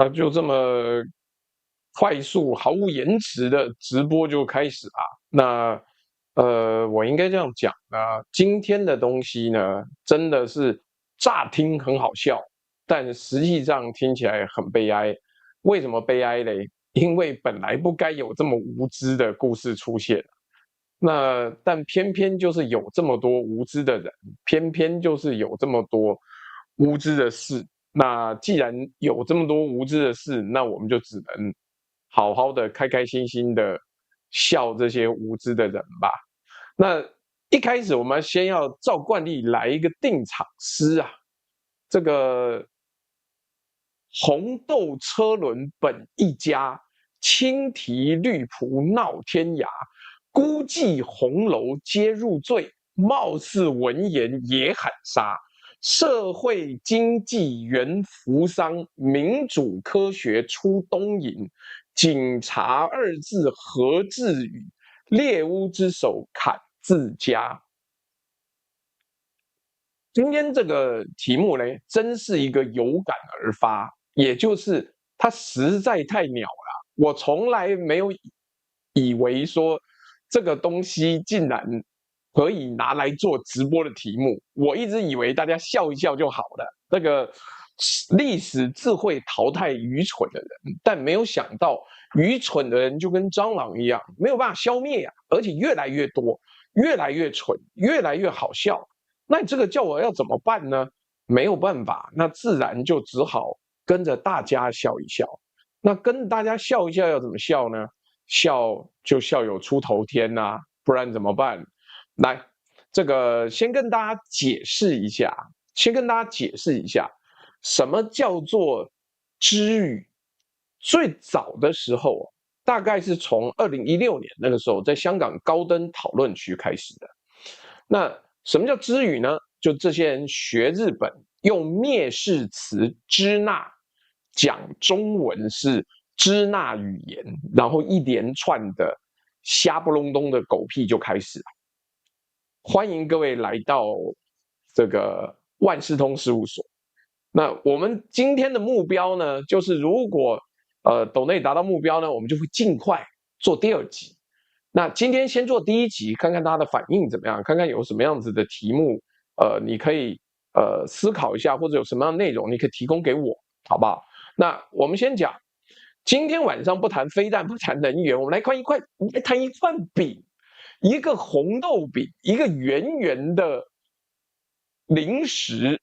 就这么快速、毫无延迟的直播就开始啦。那我应该这样讲啊，今天的东西呢，真的是乍听很好笑，但实际上听起来很悲哀。为什么悲哀嘞？因为本来不该有这么无知的故事出现。但偏偏就是有这么多无知的人，偏偏就是有这么多无知的事。那既然有这么多无知的事，那我们就只能好好的、开开心心的笑这些无知的人吧。那一开始我们先要照惯例来一个定场诗啊，这个红豆车轮本一家，青提绿蒲闹天涯。孤骑红楼皆入醉，貌似文言也喊杀。社会经济原扶桑，民主科学出东瀛。警察二字何至语？猎巫之手砍自家。今天这个题目呢，真是一个有感而发，也就是它实在太鸟了。我从来没有以为说这个东西竟然可以拿来做直播的题目，我一直以为大家笑一笑就好了。这个历史自会淘汰愚蠢的人，但没有想到愚蠢的人就跟蟑螂一样，没有办法消灭啊，而且越来越多，越来越蠢，越来越好笑。那你这个叫我要怎么办呢？没有办法，那自然就只好跟着大家笑一笑。那跟大家笑一笑要怎么笑呢？笑就笑有出头天呐、不然怎么办？来，这个先跟大家解释一下，什么叫做知语。最早的时候，大概是从2016年那个时候，在香港高登讨论区开始的。那什么叫知语呢？就这些人学日本，用蔑视词支那讲中文是支那语言，然后一连串的瞎不隆咚的狗屁就开始了。欢迎各位来到这个万事通事务所。那我们今天的目标呢，就是如果斗内达到目标呢，我们就会尽快做第二集。那今天先做第一集，看看大家的反应怎么样，看看有什么样子的题目，你可以思考一下，或者有什么样的内容你可以提供给我，好不好？那我们先讲，今天晚上不谈飞弹，不谈能源，我们来谈一块饼，一个红豆饼，一个圆圆的零食。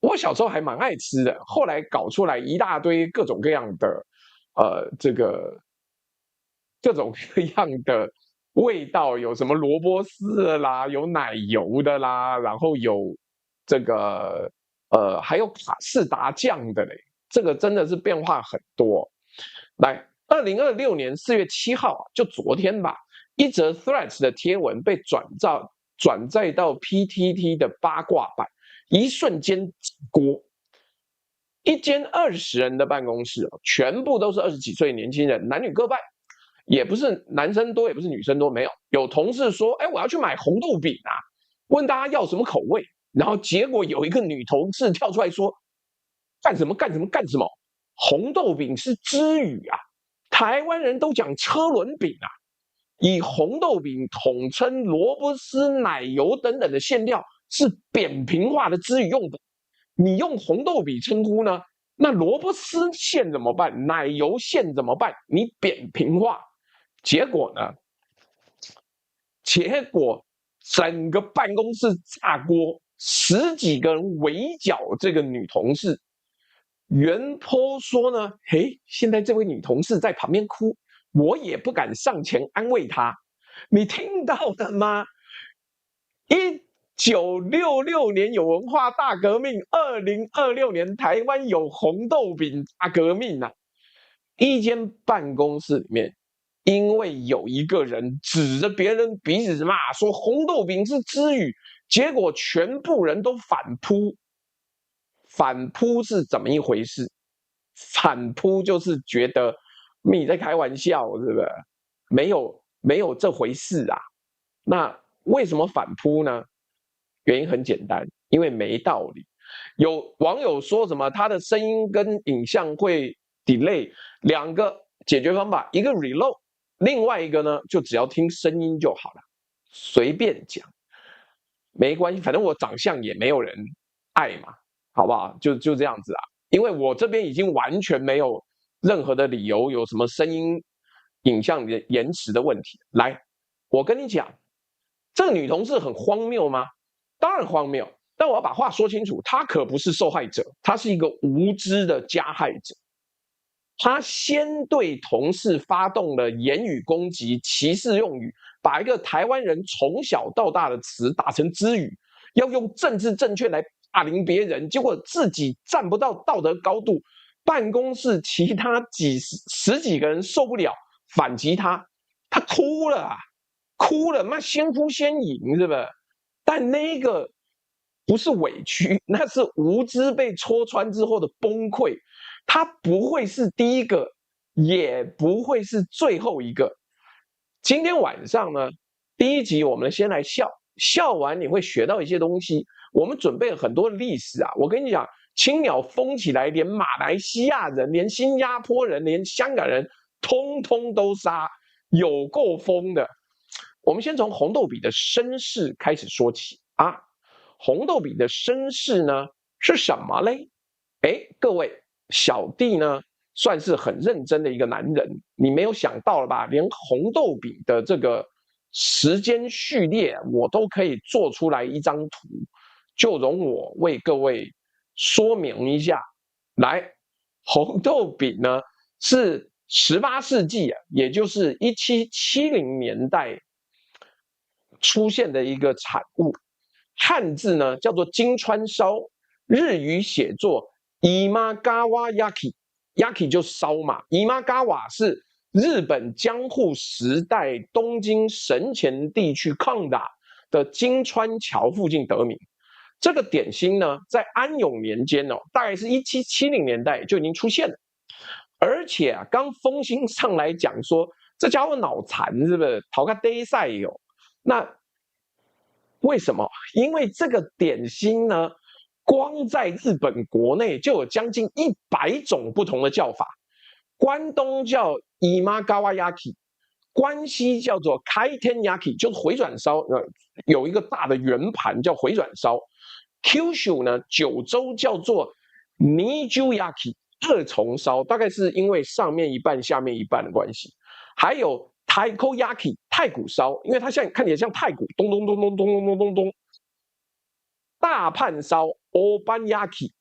我小时候还蛮爱吃的，后来搞出来一大堆各种各样的，这个各种各样的味道，有什么萝卜丝的啦，有奶油的啦，然后有这个还有卡士达酱的嘞，这个真的是变化很多。来，2026年4月7号，就昨天吧，一则 Threads 的贴文被转载到 PTT 的八卦版，一瞬间起锅。一间20人的办公室，全部都是20几岁的年轻人，男女各半，也不是男生多，也不是女生多，没有。有同事说：“哎，我要去买红豆饼啊！”问大家要什么口味，然后结果有一个女同事跳出来说：“干什么干什么干什么？红豆饼是知语啊！台湾人都讲车轮饼啊！以红豆饼统称萝卜丝、奶油等等的馅料，是扁平化的知语用法。你用红豆饼称呼呢？那萝卜丝馅怎么办？奶油馅怎么办？你扁平化，结果呢？结果整个办公室炸锅，10几个人围剿这个女同事。袁坡说呢，嘿，现在这位女同事在旁边哭，我也不敢上前安慰她。你听到了吗？1966年有文化大革命，2026年台湾有红豆饼大革命啊！一间办公室里面，因为有一个人指着别人鼻子骂说红豆饼是知语，结果全部人都反扑。反扑是怎么一回事？反扑就是觉得你在开玩笑，是不是？没有这回事啊。那为什么反扑呢？原因很简单，因为没道理。有网友说什么他的声音跟影像会 delay，两个解决方法，一个 reload，另外一个呢就只要听声音就好了，随便讲，没关系，反正我长相也没有人爱嘛，好不好？就这样子啊，因为我这边已经完全没有任何的理由有什么声音、影像的延迟的问题。来，我跟你讲，这个女同志很荒谬吗？当然荒谬，但我要把话说清楚，她可不是受害者，她是一个无知的加害者。她先对同事发动了言语攻击、歧视用语，把一个台湾人从小到大的词打成支语，要用政治正确来霸凌别人，结果自己站不到道德高度，办公室其他十几个人受不了，反击他，他哭了啊，哭了，妈先哭先赢是不是？但那个不是委屈，那是无知被戳穿之后的崩溃。他不会是第一个，也不会是最后一个。今天晚上呢，第一集我们先来笑，笑完你会学到一些东西。我们准备了很多历史啊，我跟你讲，青鸟疯起来，连马来西亚人、连新加坡人、连香港人，通通都杀，有够疯的。我们先从红豆比的身世开始说起啊。红豆比的身世呢是什么嘞？哎，各位，小弟呢算是很认真的一个男人，你没有想到了吧？连红豆饼的这个时间序列我都可以做出来一张图，就容我为各位说明一下。来，红豆饼呢是18世纪啊，也就是1770年代出现的一个产物。汉字呢叫做金川烧，日语写作imagawa yaki，yaki 就烧嘛。imagawa 是日本江户时代东京神前地区抗打的金川桥附近得名。这个点心呢，在安永年间哦，大概是1770年代就已经出现了。而且啊，刚风兴上来讲说，这家伙脑残是不是？逃个 day 赛有？那为什么？因为这个点心呢，光在日本国内就有将近100种不同的叫法。关东叫 imagawa yaki， 关西叫做 kaiten yaki， 就是回转烧，有一个大的圆盘叫回转烧。Kyushu 呢，九州叫做 niju yaki， 二重烧，大概是因为上面一半下面一半的关系。还有Taikoyaki 太鼓烧，因为它像看起来像太鼓，咚咚咚咚咚咚咚咚咚。大判烧 Obanyaki，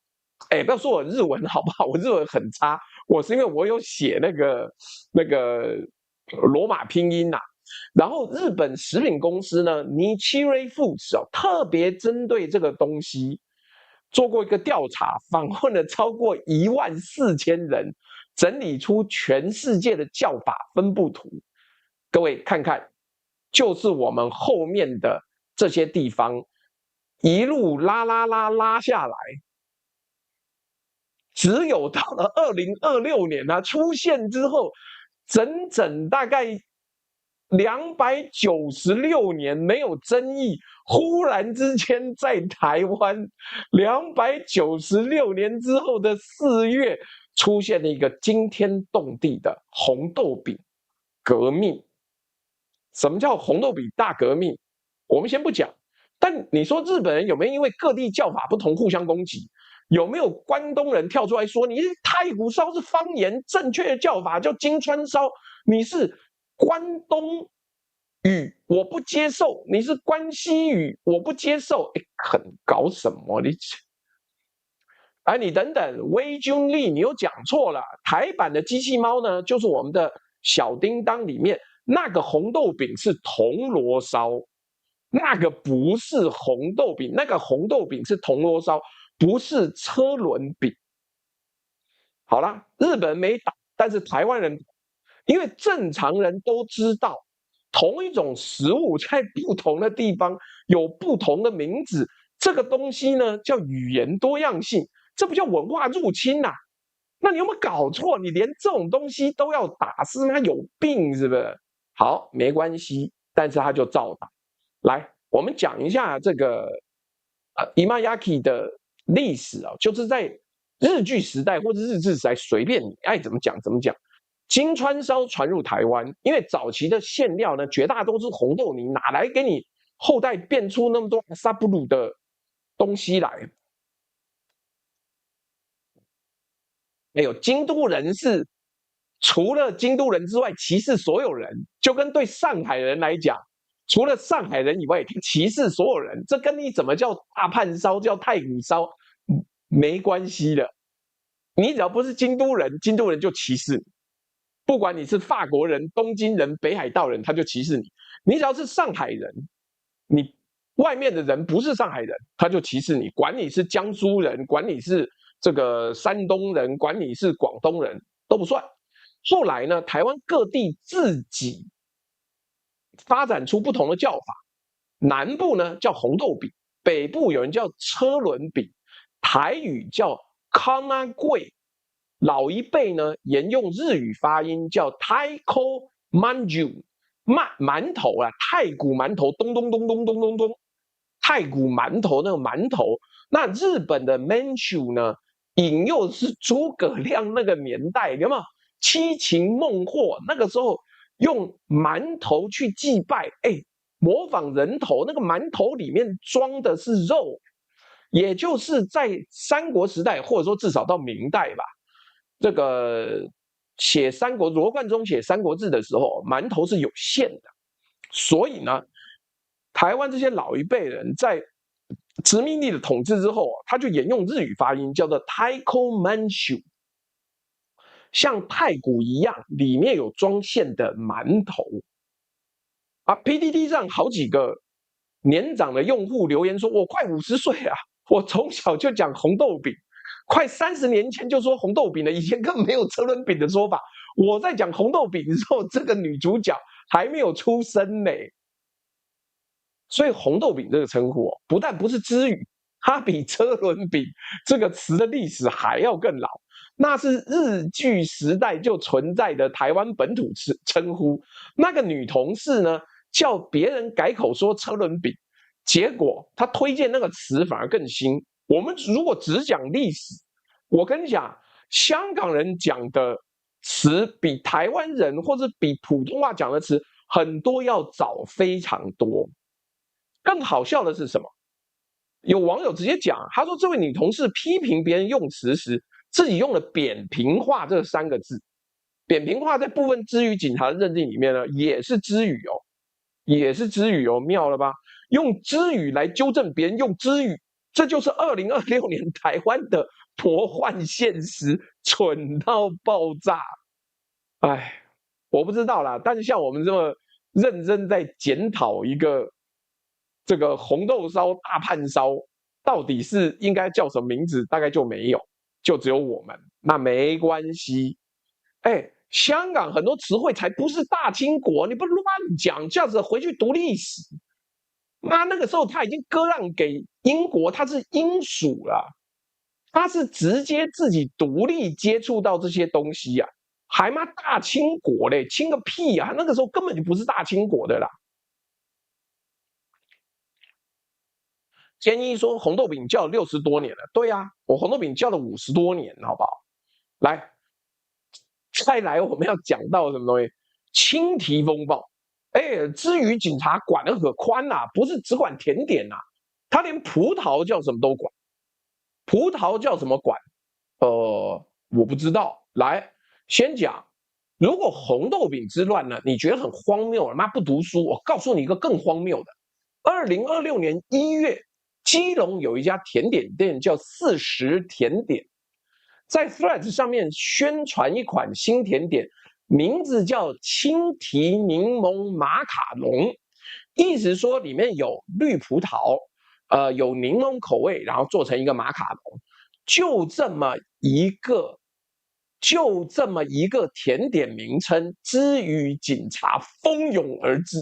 哎，不要说我日文好不好？我日文很差，我是因为我有写那个罗马拼音呐、啊。然后日本食品公司呢 Nichirei Foods 哦，特别针对这个东西做过一个调查，访问了超过14000人，整理出全世界的叫法分布图。各位看看，就是我们后面的这些地方一路拉下来，只有到了2026年它出现之后，整整大概296年没有争议，忽然之间在台湾296年之后的4月，出现了一个惊天动地的红豆饼革命。什么叫红豆饼大革命？我们先不讲，但你说日本人有没有因为各地叫法不同互相攻击？有没有关东人跳出来说你是太鼓烧是方言，正确的叫法叫金川烧，你是关东语我不接受，你是关西语我不接受，很搞什么你？哎，你等等，威君利，你又讲错了。台版的机器猫呢，就是我们的小叮当里面那个红豆饼是铜锣烧，那个不是红豆饼，那个红豆饼是铜锣烧，不是车轮饼。好啦，日本人没打，但是台湾人，因为正常人都知道，同一种食物在不同的地方有不同的名字，这个东西呢叫语言多样性，这不叫文化入侵呐、啊？那你有没有搞错？你连这种东西都要打，是他有病是不是？好，没关系，但是他就照打。来，我们讲一下这个Imayaki 的历史啊，就是在日据时代或者日治时代，随便你爱怎么讲怎么讲。金川烧传入台湾，因为早期的馅料呢，绝大多数红豆泥，哪来给你后代变出那么多沙布鲁的东西来？没有，京都人是除了京都人之外歧视所有人，就跟对上海人来讲，除了上海人以外歧视所有人，这跟你怎么叫大判烧、叫太古烧没关系的。你只要不是京都人，京都人就歧视你。不管你是法国人、东京人、北海道人，他就歧视你。你只要是上海人，你外面的人不是上海人，他就歧视你。管你是江苏人，管你是这个山东人，管你是广东人，都不算。后来呢，台湾各地自己发展出不同的叫法。南部呢叫红豆饼，北部有人叫车轮饼，台语叫康阿贵，老一辈呢沿用日语发音叫 Taiko Manju， 馒头啊，太古馒头，咚咚咚咚咚咚咚，太古馒头那个馒头。那日本的 Manchu 呢，引诱是诸葛亮那个年代，有没有七擒孟获？那个时候用馒头去祭拜，模仿人头，那个馒头里面装的是肉，也就是在三国时代，或者说至少到明代吧，这个写三国，罗贯中写《三国志》的时候，馒头是有限的，所以呢，台湾这些老一辈人在殖民地的统治之后，他就沿用日语发音，叫做 Taiko Manchu， 像太古一样，里面有装馅的馒头。PTT 上好几个年长的用户留言说：“我快50岁啊，我从小就讲红豆饼，快30年前就说红豆饼了，以前根本没有车轮饼的说法。我在讲红豆饼的时候，这个女主角还没有出生呢。所以红豆饼这个称呼不但不是支语，它比车轮饼这个词的历史还要更老。那是日据时代就存在的台湾本土称呼。那个女同事呢？”叫别人改口说车轮饼，结果他推荐那个词反而更新。我们如果只讲历史，我跟你讲，香港人讲的词比台湾人或者比普通话讲的词很多要早非常多。更好笑的是什么？有网友直接讲，他说这位女同事批评别人用词时，自己用了扁平化这3个字。扁平化在部分支语警察的认定里面呢，也是支语哦。也是支语哦，妙了吧？用支语来纠正别人用支语，这就是2026年台湾的魔幻现实，蠢到爆炸。哎，我不知道啦，但是像我们这么认真在检讨一个这个红豆烧、大判烧，到底是应该叫什么名字，大概就没有，就只有我们。那没关系，香港很多词汇才不是大清国，你不乱讲，这样子回去读历史。那个时候他已经割让给英国，他是英属了，他是直接自己独立接触到这些东西啊，还大清国嘞，清个屁啊！那个时候根本就不是大清国的啦。建议说红豆饼叫了60多年了，对啊，我红豆饼叫了50多年，好不好？来。再来，我们要讲到什么东西？青提风暴。至于警察管得可宽啊，不是只管甜点啊，他连葡萄叫什么都管。葡萄叫什么管？我不知道。来，先讲，如果红豆饼之乱呢，你觉得很荒谬，不读书，我告诉你一个更荒谬的。2026年1月，基隆有一家甜点店叫40甜点。在 Threads 上面宣传一款新甜点，名字叫青提柠檬马卡龙，意思说里面有绿葡萄，有柠檬口味，然后做成一个马卡龙，就这么一个甜点名称，之于警察蜂拥而至，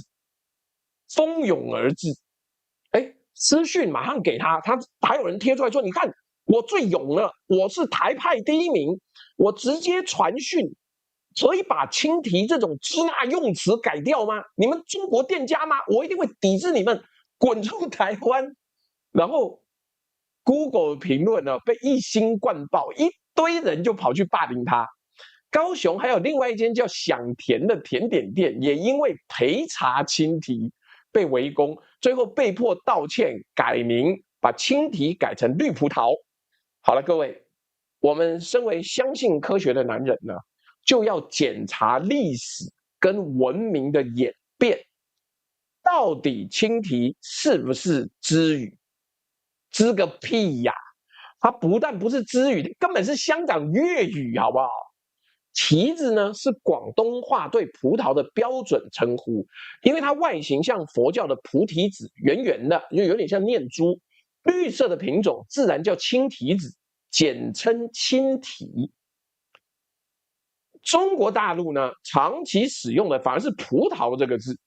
私讯马上给他还有人贴出来说，你看。我最勇了，我是台派第1名，我直接传讯，可以把青提这种支那用词改掉吗？你们中国店家吗？我一定会抵制你们，滚出台湾。然后 Google 评论呢被一星灌爆，一堆人就跑去霸凌他。高雄还有另外一间叫享甜的甜点店，也因为焙茶青提被围攻，最后被迫道歉改名，把青提改成绿葡萄。好了，各位，我们身为相信科学的男人呢，就要检查历史跟文明的演变，到底青提是不是支语？支个屁呀！它不但不是支语，根本是香港粤语，好不好？提子呢是广东话对葡萄的标准称呼，因为它外形像佛教的菩提子，圆圆的，就有点像念珠，绿色的品种自然叫青提子，简称青提。中国大陆呢，长期使用的反而是葡萄这个字，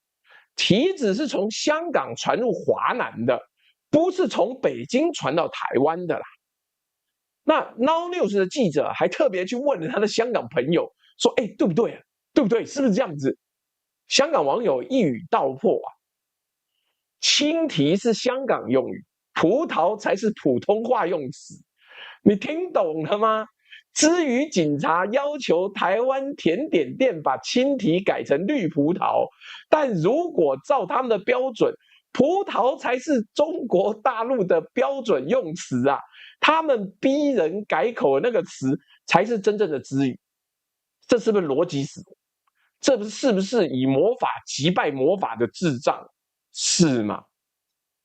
提子是从香港传入华南的，不是从北京传到台湾的啦。那 Now News 的记者还特别去问了他的香港朋友，说：“哎，对不对啊？对不对？是不是这样子？”香港网友一语道破啊，青提是香港用语，葡萄才是普通话用词。你听懂了吗？至于警察要求台湾甜点店把青提改成绿葡萄，但如果照他们的标准，葡萄才是中国大陆的标准用词啊！他们逼人改口的那个词才是真正的支语，这是不是逻辑死？这是不是以魔法击败魔法的智障？是吗？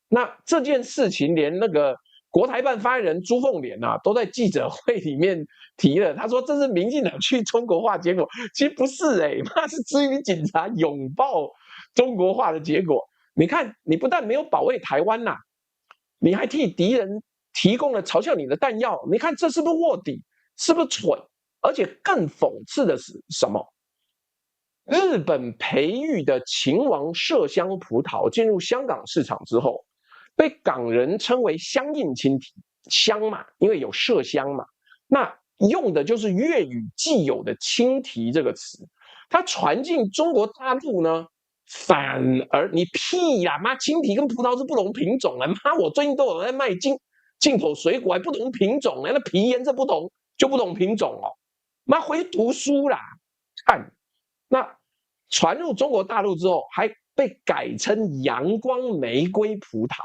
那这件事情连那个国台办发言人朱凤莲啊，都在记者会里面提了，他说这是民进党去中国化结果，其实不是那是至于警察拥抱中国化的结果。你看，你不但没有保卫台湾呐，你还替敌人提供了嘲笑你的弹药，你看这是不是卧底？是不是蠢？而且更讽刺的是什么？日本培育的秦王麝香葡萄进入香港市场之后，被港人称为香印青提，香嘛，因为有麝香嘛，那用的就是粤语既有的青提这个词，它传进中国大陆呢，反而你屁呀，妈，青提跟葡萄是不同品种啊，妈，我最近都有在卖进口水果，还不同品种呢，那皮颜色不同就不同品种哦，妈，回去读书啦，看，那传入中国大陆之后，还被改称阳光玫瑰葡萄。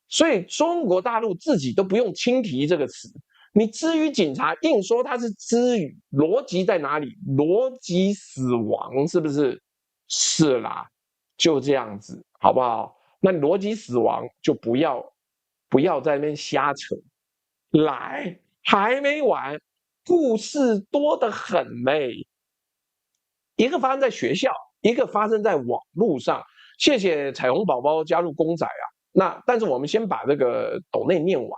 所以中国大陆自己都不用青提这个词，你至于警察硬说它是支语，逻辑在哪里？逻辑死亡是不是？是啦，就这样子，好不好？那逻辑死亡就不要在那边瞎扯，来，还没完，故事多得很嘞。一个发生在学校，一个发生在网络上。谢谢彩虹宝宝加入公仔啊！那但是我们先把这个斗内念完。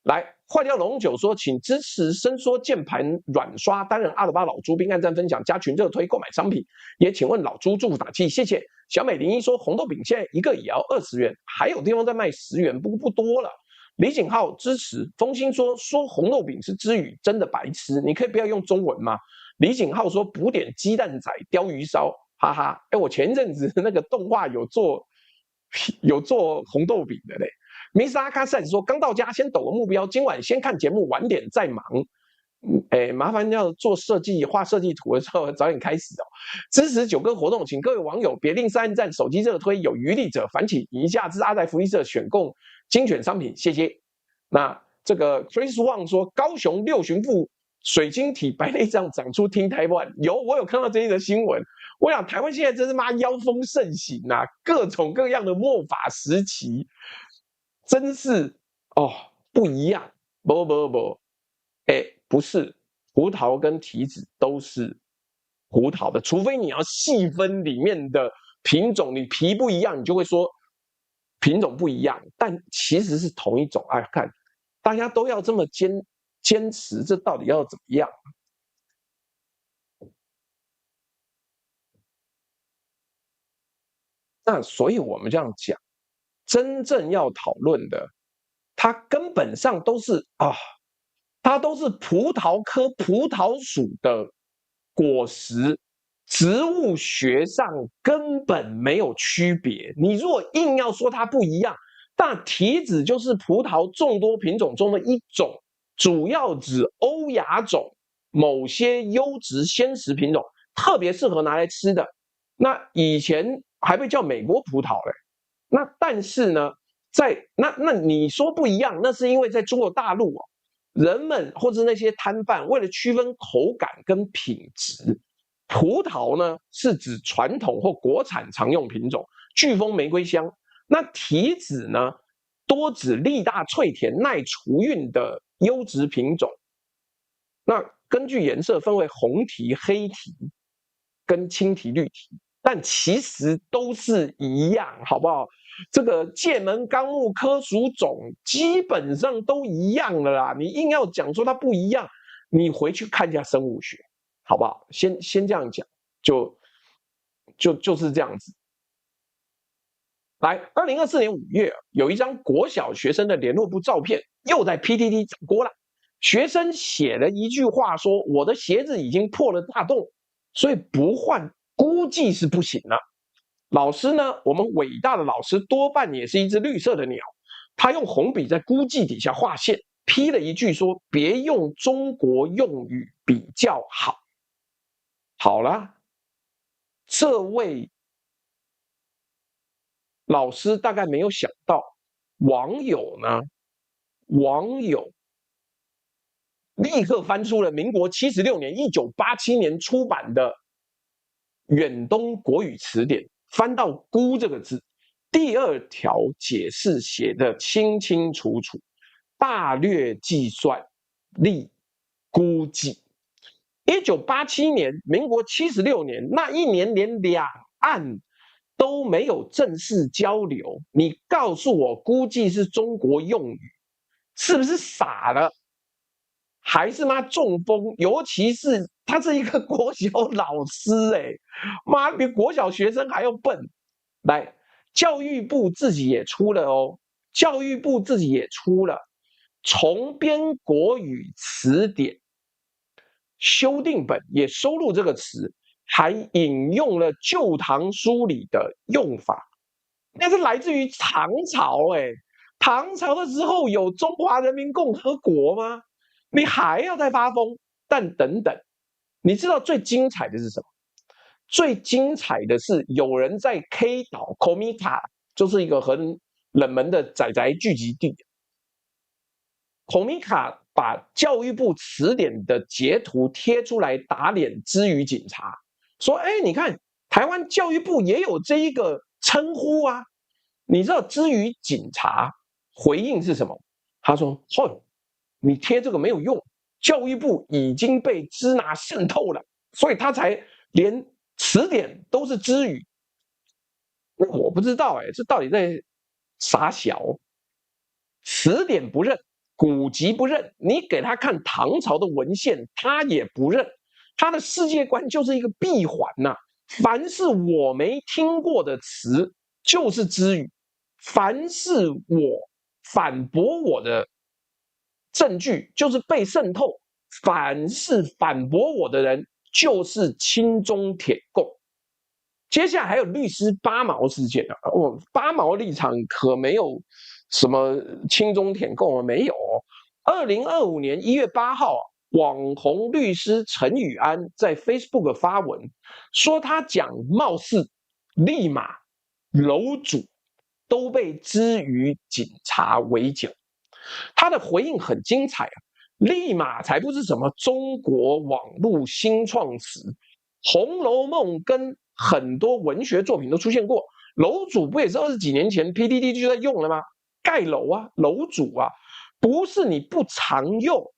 来，坏掉龙九说，请支持伸缩键盘软刷，担任阿尔巴老猪并按赞分享加群热推购买商品。也请问老猪祝福打气，谢谢。小美01说，红豆饼现在一个也要20元，还有地方在卖10元，不过不多了。李景浩支持。风心说红豆饼是支语，真的白痴，你可以不要用中文吗？李景浩说补点鸡蛋仔鲷鱼烧，哈哈。我前一阵子那个动画有做红豆饼的嘞。Miss 阿卡赛说刚到家，先抖个目标，今晚先看节目，晚点再忙。麻烦要做设计、画设计图的时候早点开始哦。支持九哥活动，请各位网友别吝啬按赞、手机热推，有余力者烦请以下至阿仔福利社选购精选商品，谢谢。那这个 Chris Wang 说，高雄六旬妇水晶体白内障长出听台湾，我有看到这一则新闻。我想台湾现在真是妈妖风盛行啊，各种各样的末法时期，真是不一样。不是，葡萄跟提子都是葡萄的，除非你要细分里面的品种，你皮不一样，你就会说品种不一样，但其实是同一种。看大家都要这么坚持，这到底要怎么样？那所以我们这样讲，真正要讨论的，它根本上都是它都是葡萄科葡萄属的果实，植物学上根本没有区别。你如果硬要说它不一样，那提子就是葡萄众多品种中的一种，主要指欧亚种某些优质鲜食品种，特别适合拿来吃的。那以前还被叫美国葡萄嘞。那但是呢，那你说不一样，那是因为在中国大陆哦，人们或者那些摊贩为了区分口感跟品质，葡萄呢是指传统或国产常用品种，巨峰、玫瑰香。那提子呢，多指粒大脆甜、耐储运的优质品种。那根据颜色分为红提、黑提跟青提、绿提，但其实都是一样，好不好？这个界门纲目科属种基本上都一样的啦。你硬要讲说它不一样，你回去看一下生物学，好不好？先这样讲，就是这样子。来，2024年5月，有一张国小学生的联络簿照片，又在 PTT 涨锅了。学生写了一句话说：“我的鞋子已经破了大洞，所以不换估计是不行了。”老师呢，我们伟大的老师多半也是一只绿色的鸟，他用红笔在估计底下画线，批了一句说：“别用中国用语比较好。”好了，这位老师大概没有想到，网友立刻翻出了民国76年1987年出版的远东国语词典，翻到“估”这个字，第2条解释写得清清楚楚，大略计算，立估计。1987年，民国76年那一年，连两岸都没有正式交流，你告诉我估计是中国用语，是不是傻了？还是妈中风？尤其是他是一个国小老师，妈比国小学生还要笨。来，教育部自己也出了哦，教育部自己也出了重编国语词典修订本，也收录这个词，还引用了《旧唐书》里的用法，那是来自于唐朝，唐朝的时候有中华人民共和国吗？你还要再发疯？但等等，你知道最精彩的是什么？最精彩的是有人在 K 岛 Komika， 就是一个很冷门的宅宅聚集地。Komika 把教育部词典的截图贴出来打脸之语警察，说：“你看台湾教育部也有这一个称呼啊。”你知道之语警察回应是什么？他说：“你贴这个没有用，教育部已经被支那渗透了，所以他才连词典都是之语。”我不知道，这到底在傻小？词典不认，古籍不认，你给他看唐朝的文献，他也不认。他的世界观就是一个闭环呐、凡是我没听过的词，就是之语；凡是我反驳我的证据，就是被渗透；凡是反驳我的人，就是亲中铁共。接下来还有律师八毛事件啊，八毛立场可没有什么亲中舔共啊，没有。2025年1月8号，网红律师陈宇安在 Facebook 发文说，他讲貌似立马楼主都被之于警察围剿。他的回应很精彩啊，立马才不是什么中国网络新创词，《红楼梦》跟很多文学作品都出现过。楼主不也是20几年前 PTT 就在用了吗？盖楼啊，楼主啊，不是你不常用，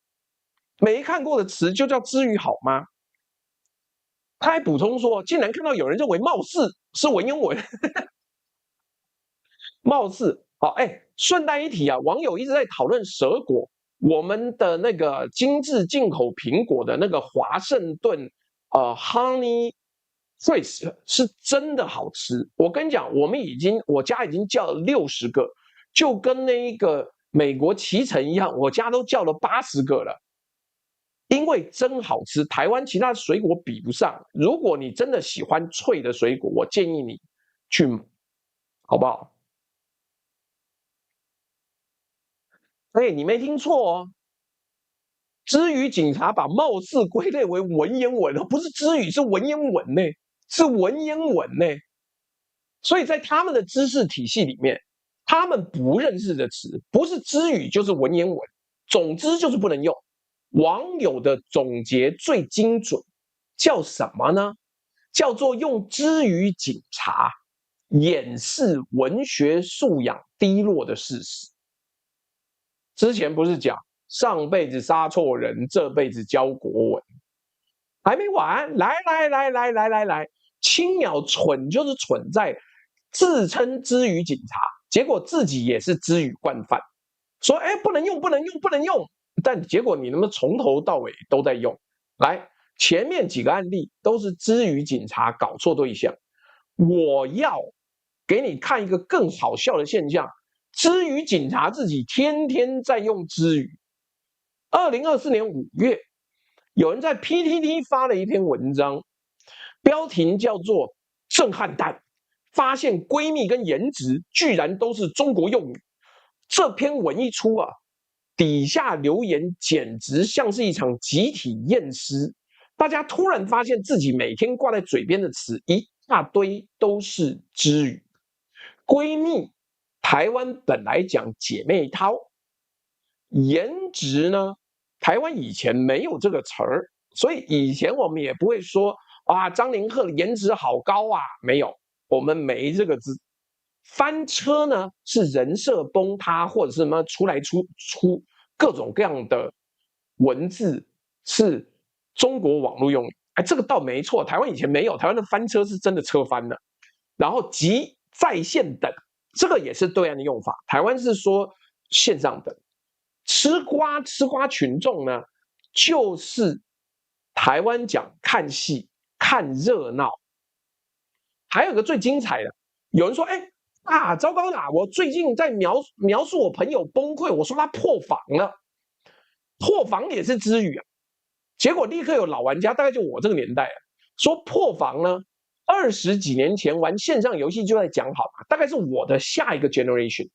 没看过的词就叫之语好吗？他还补充说，竟然看到有人认为貌似是文言文，貌似好，顺带一提啊，网友一直在讨论蛇果，我们的那个精致进口苹果的那个华盛顿Honey Freeze 是真的好吃。我跟你讲，我家已经叫了60个，就跟那一个美国脐橙一样，我家都叫了80个了。因为真好吃，台湾其他水果比不上。如果你真的喜欢脆的水果，我建议你去，好不好？哎，你没听错哦，知语警察把貌似归类为文言文哦，不是知语，是文言文呢，是文言文呢。所以在他们的知识体系里面，他们不认识的词，不是知语就是文言文，总之就是不能用。网友的总结最精准，叫什么呢？叫做用知语警察掩饰文学素养低落的事实。之前不是讲上辈子杀错人，这辈子教国文，还没完，来，青鸟蠢就是蠢在自称知语警察，结果自己也是知语惯犯，说哎不能用，不能用，不能用，但结果你他妈从头到尾都在用。来，前面几个案例都是知语警察搞错对象，我要给你看一个更好笑的现象，知语警察自己天天在用知语。2024年5月，有人在 PTT 发了一篇文章，标题叫做“震撼弹”，发现闺蜜跟颜值居然都是中国用语。这篇文一出啊，底下留言简直像是一场集体验尸。大家突然发现自己每天挂在嘴边的词一大堆都是知语。闺蜜，台湾本来讲姐妹淘，颜值呢，台湾以前没有这个词儿，所以以前我们也不会说啊张凌赫颜值好高啊，没有，我们没这个字。翻车呢是人设崩塌，或者是什么出各种各样的文字，是中国网络用语。哎，这个倒没错，台湾以前没有，台湾的翻车是真的车翻了。然后即在线等，这个也是对岸的用法，台湾是说线上等。吃瓜群众呢，就是台湾讲看戏看热闹。还有个最精彩的，有人说，哎啊，糟糕啦！我最近在描述我朋友崩溃，我说他破防了，破防也是知语啊。结果立刻有老玩家，大概就我这个年代啊，说破防呢，20几年前玩线上游戏就在讲好了，大概是我的下一个 generation，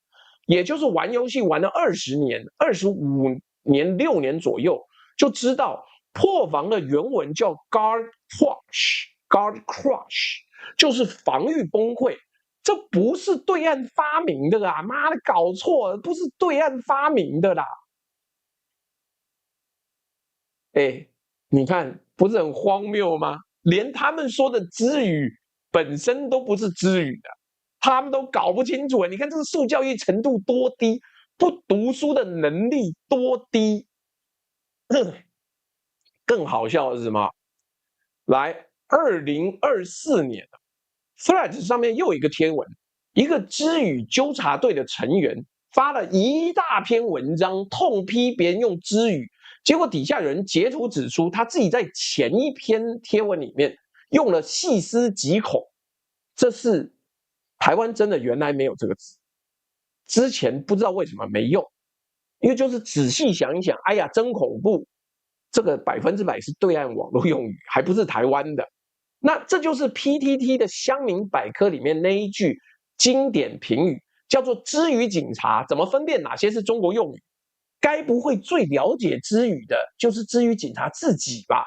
也就是玩游戏玩了20年、25年、6年左右，就知道破防的原文叫 guard crush，就是防御崩溃。这不是对岸发明的啊！妈的，搞错了，不是对岸发明的啦！哎，你看，不是很荒谬吗？连他们说的知语本身都不是知语的，他们都搞不清楚。你看这个受教育程度多低，不读书的能力多低。更好笑的是什么？来，2024年 Threads 上面又有一个贴文，一个知语纠察队的成员发了一大篇文章，痛批别人用知语。结果底下有人截图指出，他自己在前一篇贴文里面用了细思极恐，这是台湾真的原来没有这个字，之前不知道为什么没用，因为就是仔细想一想，哎呀，真恐怖，这个100%是对岸网络用语，还不是台湾的。那这就是 PTT 的乡民百科里面那一句经典评语，叫做知语警察怎么分辨哪些是中国用语？该不会最了解知语的就是知语警察自己吧？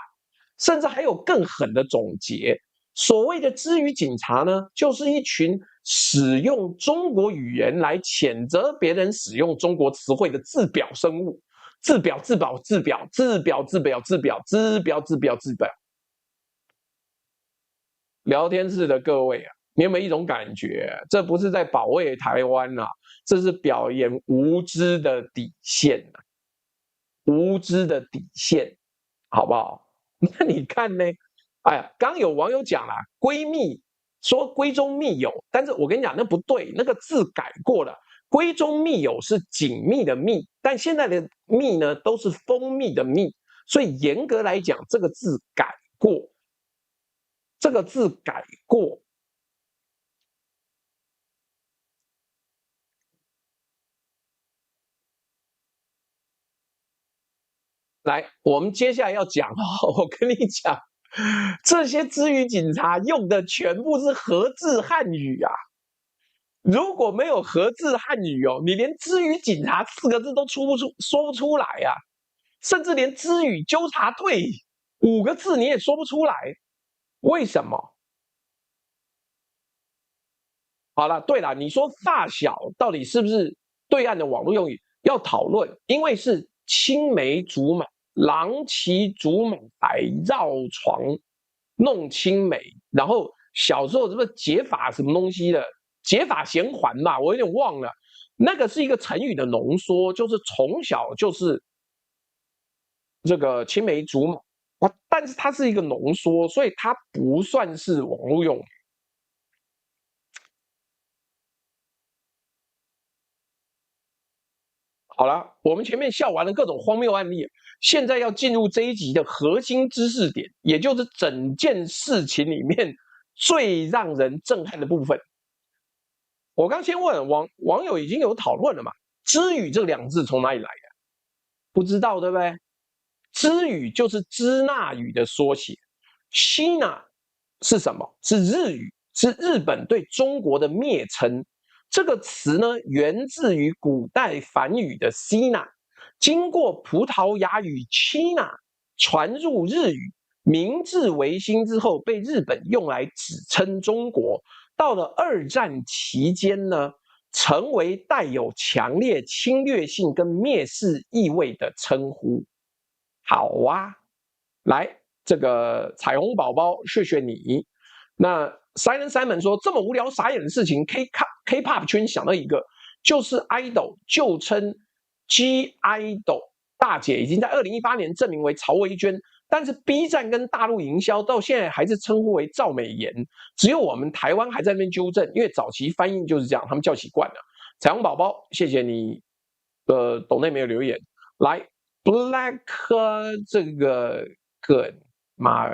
甚至还有更狠的总结，所谓的知语警察呢，就是一群使用中国语言来谴责别人使用中国词汇的自表生物。自表。聊天室的各位啊，你有没有一种感觉？这不是在保卫台湾啊，这是表演无知的底线啊，无知的底线，好不好？那你看呢？哎呀，刚有网友讲啦，闺蜜说闺中密友，但是我跟你讲，那不对，那个字改过了。闺中密友是紧密的密，但现在的密呢都是蜂蜜的蜜，所以严格来讲，这个字改过。这个字改过。来，我们接下来要讲哦，我跟你讲，这些知语警察用的全部是合字汉语啊。如果没有和字汉语哦，你连知语警察4个字都说不出来啊，甚至连知语纠察队5个字你也说不出来，为什么？好了，对了，你说发小到底是不是对岸的网络用语要讨论？因为是青梅竹马、郎骑竹马来绕床弄青梅，然后小时候是不是解法什么东西的？解法衔环嘛，我有点忘了。那个是一个成语的浓缩，就是从小就是这个青梅竹马啊，但是它是一个浓缩，所以它不算是网络用语。好了，我们前面笑完了各种荒谬案例，现在要进入这一集的核心知识点，也就是整件事情里面最让人震撼的部分。我刚先问网友已经有讨论了嘛？知语这2字从哪里来的？不知道对不对？知语就是支那语的缩写，西那是什么？是日语，是日本对中国的蔑称。这个词呢，源自于古代梵语的西那，经过葡萄牙语 China 传入日语，明治维新之后被日本用来指称中国。到了2战期间呢，成为带有强烈侵略性跟蔑视意味的称呼。好啊，来，这个彩虹宝宝，谢谢你。那 Silent Simon 说，这么无聊傻眼的事情，K-pop 圈想到一个，就是 idol 旧称 G idol 大姐已经在2018年证明为曹维娟，但是 B 站跟大陆营销到现在还是称呼为赵美妍，只有我们台湾还在那边纠正，因为早期翻译就是这样，他们叫习惯了。彩虹宝宝，谢谢你，抖内没有留言，来。Black 这个妈，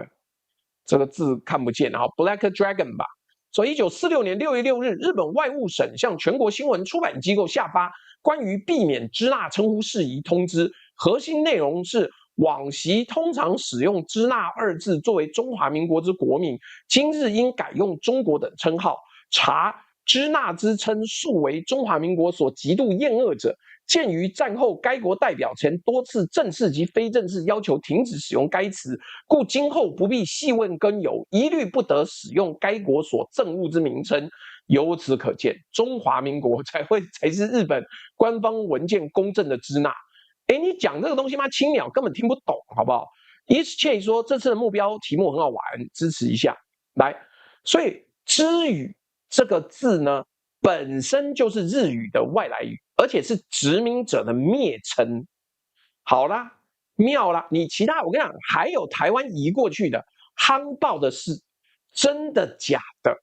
这个字看不见，然后 Black Dragon 吧。说1946年6月6日，日本外务省向全国新闻出版机构下发关于避免支那称呼事宜通知，核心内容是往昔通常使用支那2字作为中华民国之国名，今日应改用中国等称号。查支那之称素为中华民国所极度厌恶者。鉴于战后该国代表曾多次正式及非正式要求停止使用该词，故今后不必细问根由，一律不得使用该国所憎恶之名称。由此可见，中华民国才是日本官方文件公证的支那。哎，你讲这个东西吗？青鸟根本听不懂，好不好 ？Each Che 说这次的目标题目很好玩，支持一下。来，所以知语这个字呢，本身就是日语的外来语。而且是殖民者的蔑称。好啦，妙啦，你其他我跟你讲，还有台湾移过去的夯爆的是真的假的，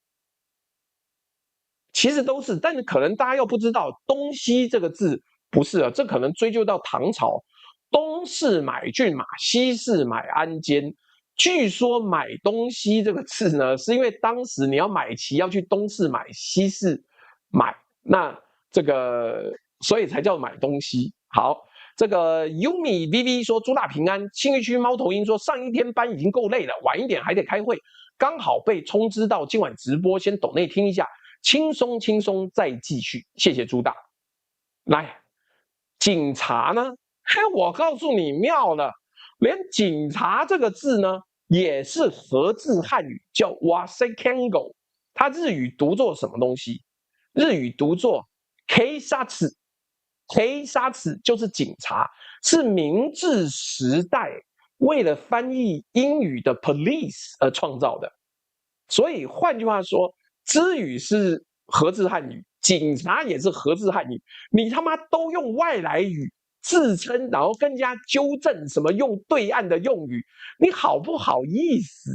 其实都是，但是可能大家又不知道东西这个字不是啊，这可能追究到唐朝，东市买骏马，西市买鞍鞯。据说买东西这个字呢，是因为当时你要买旗要去东市买，西市买，那这个所以才叫买东西。好，这个 Yumi VV 说朱大平安，信义区猫头鹰说上一天班已经够累了，晚一点还得开会，刚好被通知到今晚直播，先抖内听一下，轻松轻松再继续，谢谢朱大。来，警察呢？嘿，我告诉你妙了，连警察这个字呢也是合字汉语，叫 wasekango， 它日语读作什么东西？日语读作 K 沙茨。黑沙子就是警察，是明治时代为了翻译英语的 police 而创造的。所以换句话说，知语是合字汉语，警察也是合字汉语，你他妈都用外来语自称，然后跟人家纠正什么用对岸的用语，你好不好意思？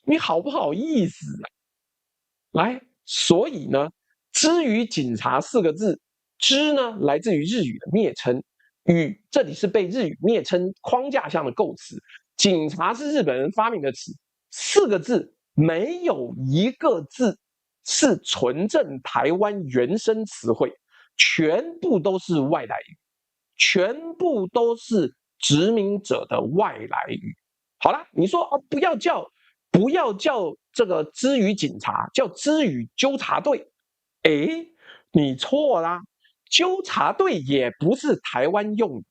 你好不好意思啊？来，所以呢，知语警察4个字。知呢，来自于日语的蔑称，语这里是被日语蔑称框架下的构词。警察是日本人发明的词，4个字没有一个字是纯正台湾原生词汇，全部都是外来语，全部都是殖民者的外来语。好啦，你说哦，不要叫这个知语警察，叫知语纠察队。哎，你错啦，纠察队也不是台湾用的。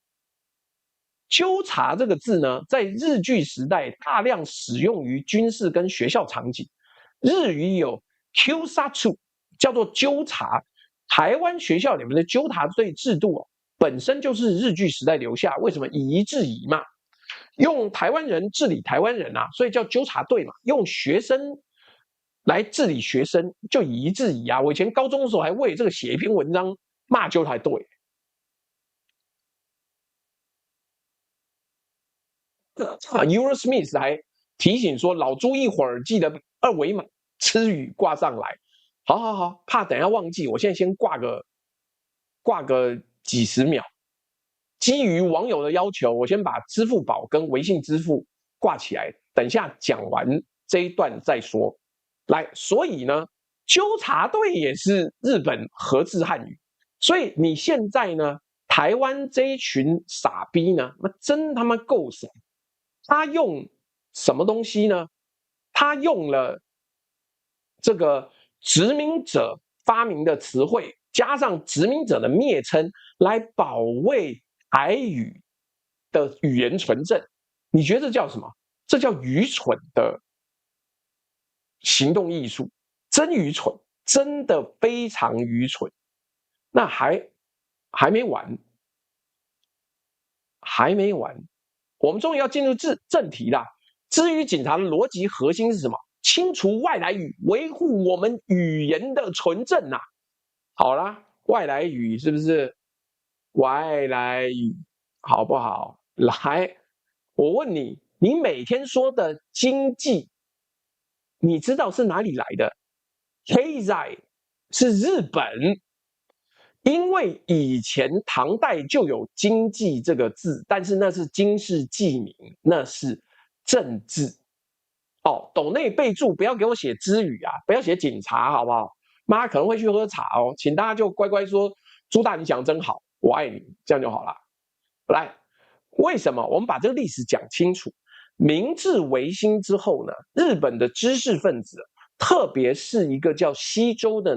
纠察这个字呢，在日据时代大量使用于军事跟学校场景。日语有 Kyusatsu， 叫做纠察。台湾学校里面的纠察队制度本身就是日据时代留下。为什么以夷制夷嘛？用台湾人治理台湾人啊，所以叫纠察队嘛。用学生来治理学生，就以夷制夷啊。我以前高中的时候还为这个写一篇文章骂纠察队。Eurosmith 还提醒说，老朱一会儿记得二维码吃语挂上来。好好好，怕等下忘记，我现在先挂个几十秒。基于网友的要求，我先把支付宝跟微信支付挂起来，等下讲完这一段再说。来，所以呢，纠察队也是日本合制汉语，所以你现在呢，台湾这一群傻逼呢，那真他妈够傻。他用什么东西呢？他用了这个殖民者发明的词汇，加上殖民者的蔑称，来保卫台语的语言纯正。你觉得这叫什么？这叫愚蠢的行动艺术，真愚蠢，真的非常愚蠢。那还没完，还没完，我们终于要进入正题啦。至于警察的逻辑核心是什么？清除外来语，维护我们语言的纯正啊！好啦，外来语是不是？外来语好不好？来，我问你，你每天说的经济，你知道是哪里来的？経済是日本，因为以前唐代就有经济这个字，但是那是经世记名，那是政治。哦，斗内备注不要给我写知语啊，不要写警察，好不好？妈可能会去喝茶哦，请大家就乖乖说朱大你讲真好，我爱你，这样就好了。来，为什么我们把这个历史讲清楚？明治维新之后呢，日本的知识分子，特别是一个叫西周的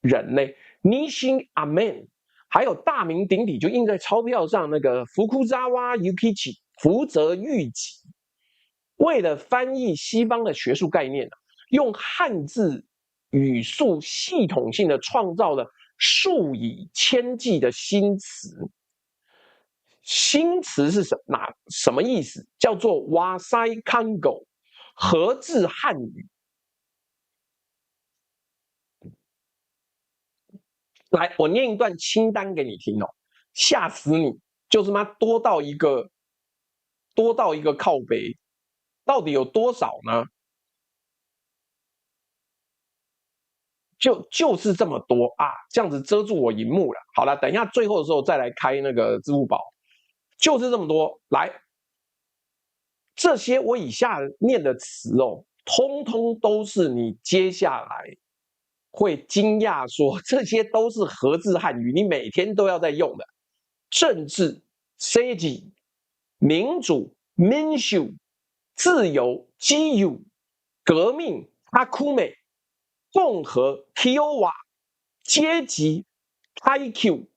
人呢，尼辛阿曼，还有大名鼎鼎就印在钞票上那个福库扎瓦 Yukichi 福泽谕吉，为了翻译西方的学术概念，用汉字语速系统性的创造了数以千计的新词。新词是什么意思？叫做哇塞康狗，合制汉语。来，我念一段清单给你听哦，吓死你！就是妈多到一个靠背，到底有多少呢？就是这么多啊，这样子遮住我荧幕了。好了，等一下最后的时候再来开那个支付宝，就是这么多。来，这些我以下念的词哦，通通都是你接下来会惊讶说这些都是合字汉语，你每天都要在用的。政治 （seiji）、民主 （minshu）、自由 （jiu）、革命 （hakume）、共和 （kyowa）、阶级 （taiku）、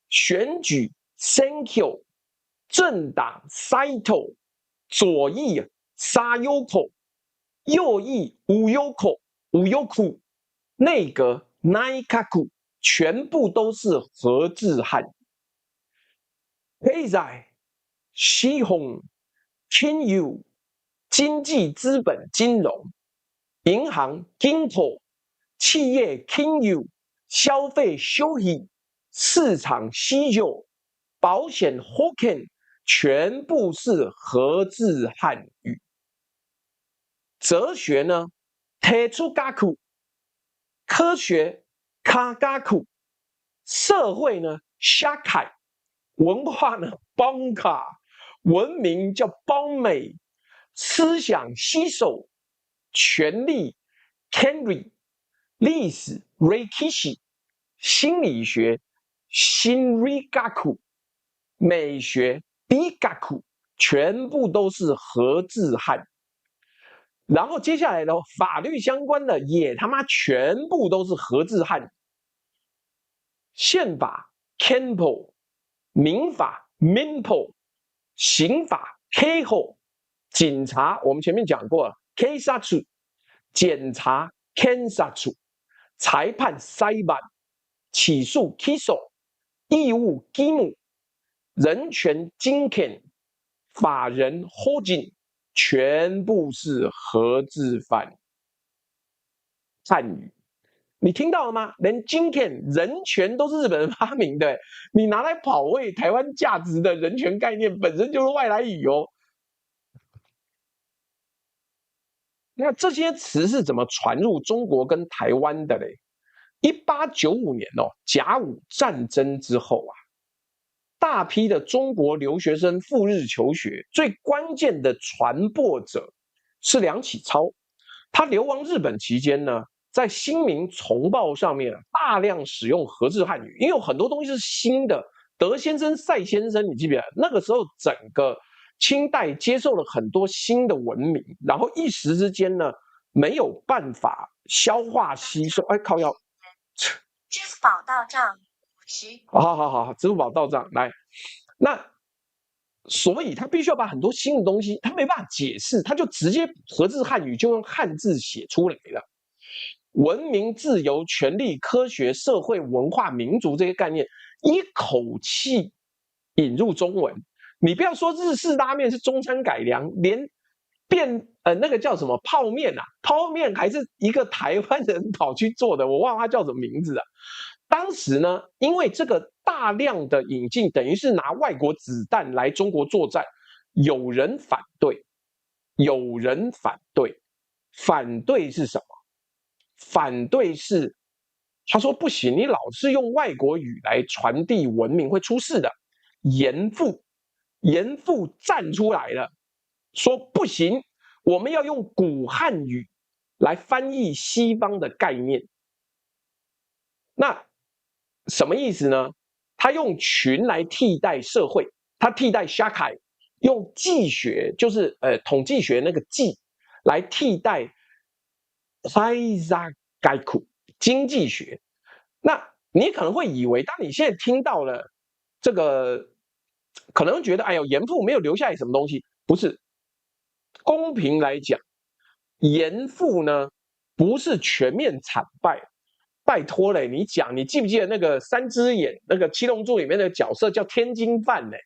选举 （senkyo）、政党 （saito）、左翼 （sayoko）、右翼 （uyoko）、内阁 （naikaku） 全部都是合字汉语。経済、資本、金融、经济资本金融、银行銀行、企业金融、消费消費、市场市場、保险保険，全部是合字汉语。哲学呢，提出学科，科学卡学科，社会呢，社会，文化呢，邦卡，文明叫邦美，思想吸收，权力 Kenry， 历史 Reikishi， 心理学 Shinrigaku， 美学 Bigaku， 全部都是合字汉。然后接下来的法律相关的也他妈全部都是合字汉。宪法 Kenpo， 民法 Minpo， 刑法 Keiho， 警察我们前面讲过了 Keisatsu， 检察 Kensatsu， 裁判 Saiban， 起诉 Kiso， 义务 Gimu， 人权 Jinken， 法人 Hojin， 全部是合字汉语。你听到了吗？连 Jinken 人权都是日本人发明的，你拿来保卫台湾价值的人权概念本身就是外来语哦。那这些词是怎么传入中国跟台湾的嘞？1895年哦，甲午战争之后啊，大批的中国留学生赴日求学，最关键的传播者是梁启超。他流亡日本期间呢，在新民丛报上面大量使用合字汉语，因为有很多东西是新的。德先生、赛先生，你记不记得那个时候整个清代接受了很多新的文明，然后一时之间呢没有办法消化吸收。哎，靠腰，支付宝到账好，支付宝到账来。那所以他必须要把很多新的东西，他没办法解释，他就直接合字汉语就用汉字写出来了。文明、自由、权利、科学、社会、文化、民族这些概念，一口气引入中文。你不要说日式拉面是中餐改良，连那个叫什么泡面啊，泡面还是一个台湾人跑去做的，我忘了他叫什么名字了。当时呢，因为这个大量的引进，等于是拿外国子弹来中国作战，有人反对，有人反对，反对是什么？反对是他说不行，你老是用外国语来传递文明会出事的。严复站出来了，说不行，我们要用古汉语来翻译西方的概念。那什么意思呢？他用群来替代社会，他替代 shakai， 用计学就是统计学那个计来替代 Saizagaiku 经济学。那你可能会以为，当你现在听到了这个，可能觉得哎呦，严复没有留下来什么东西，不是。公平来讲，严复呢不是全面惨败。拜托嘞，你讲，你记不记得那个三只眼那个七龙珠里面的角色叫天津饭呢？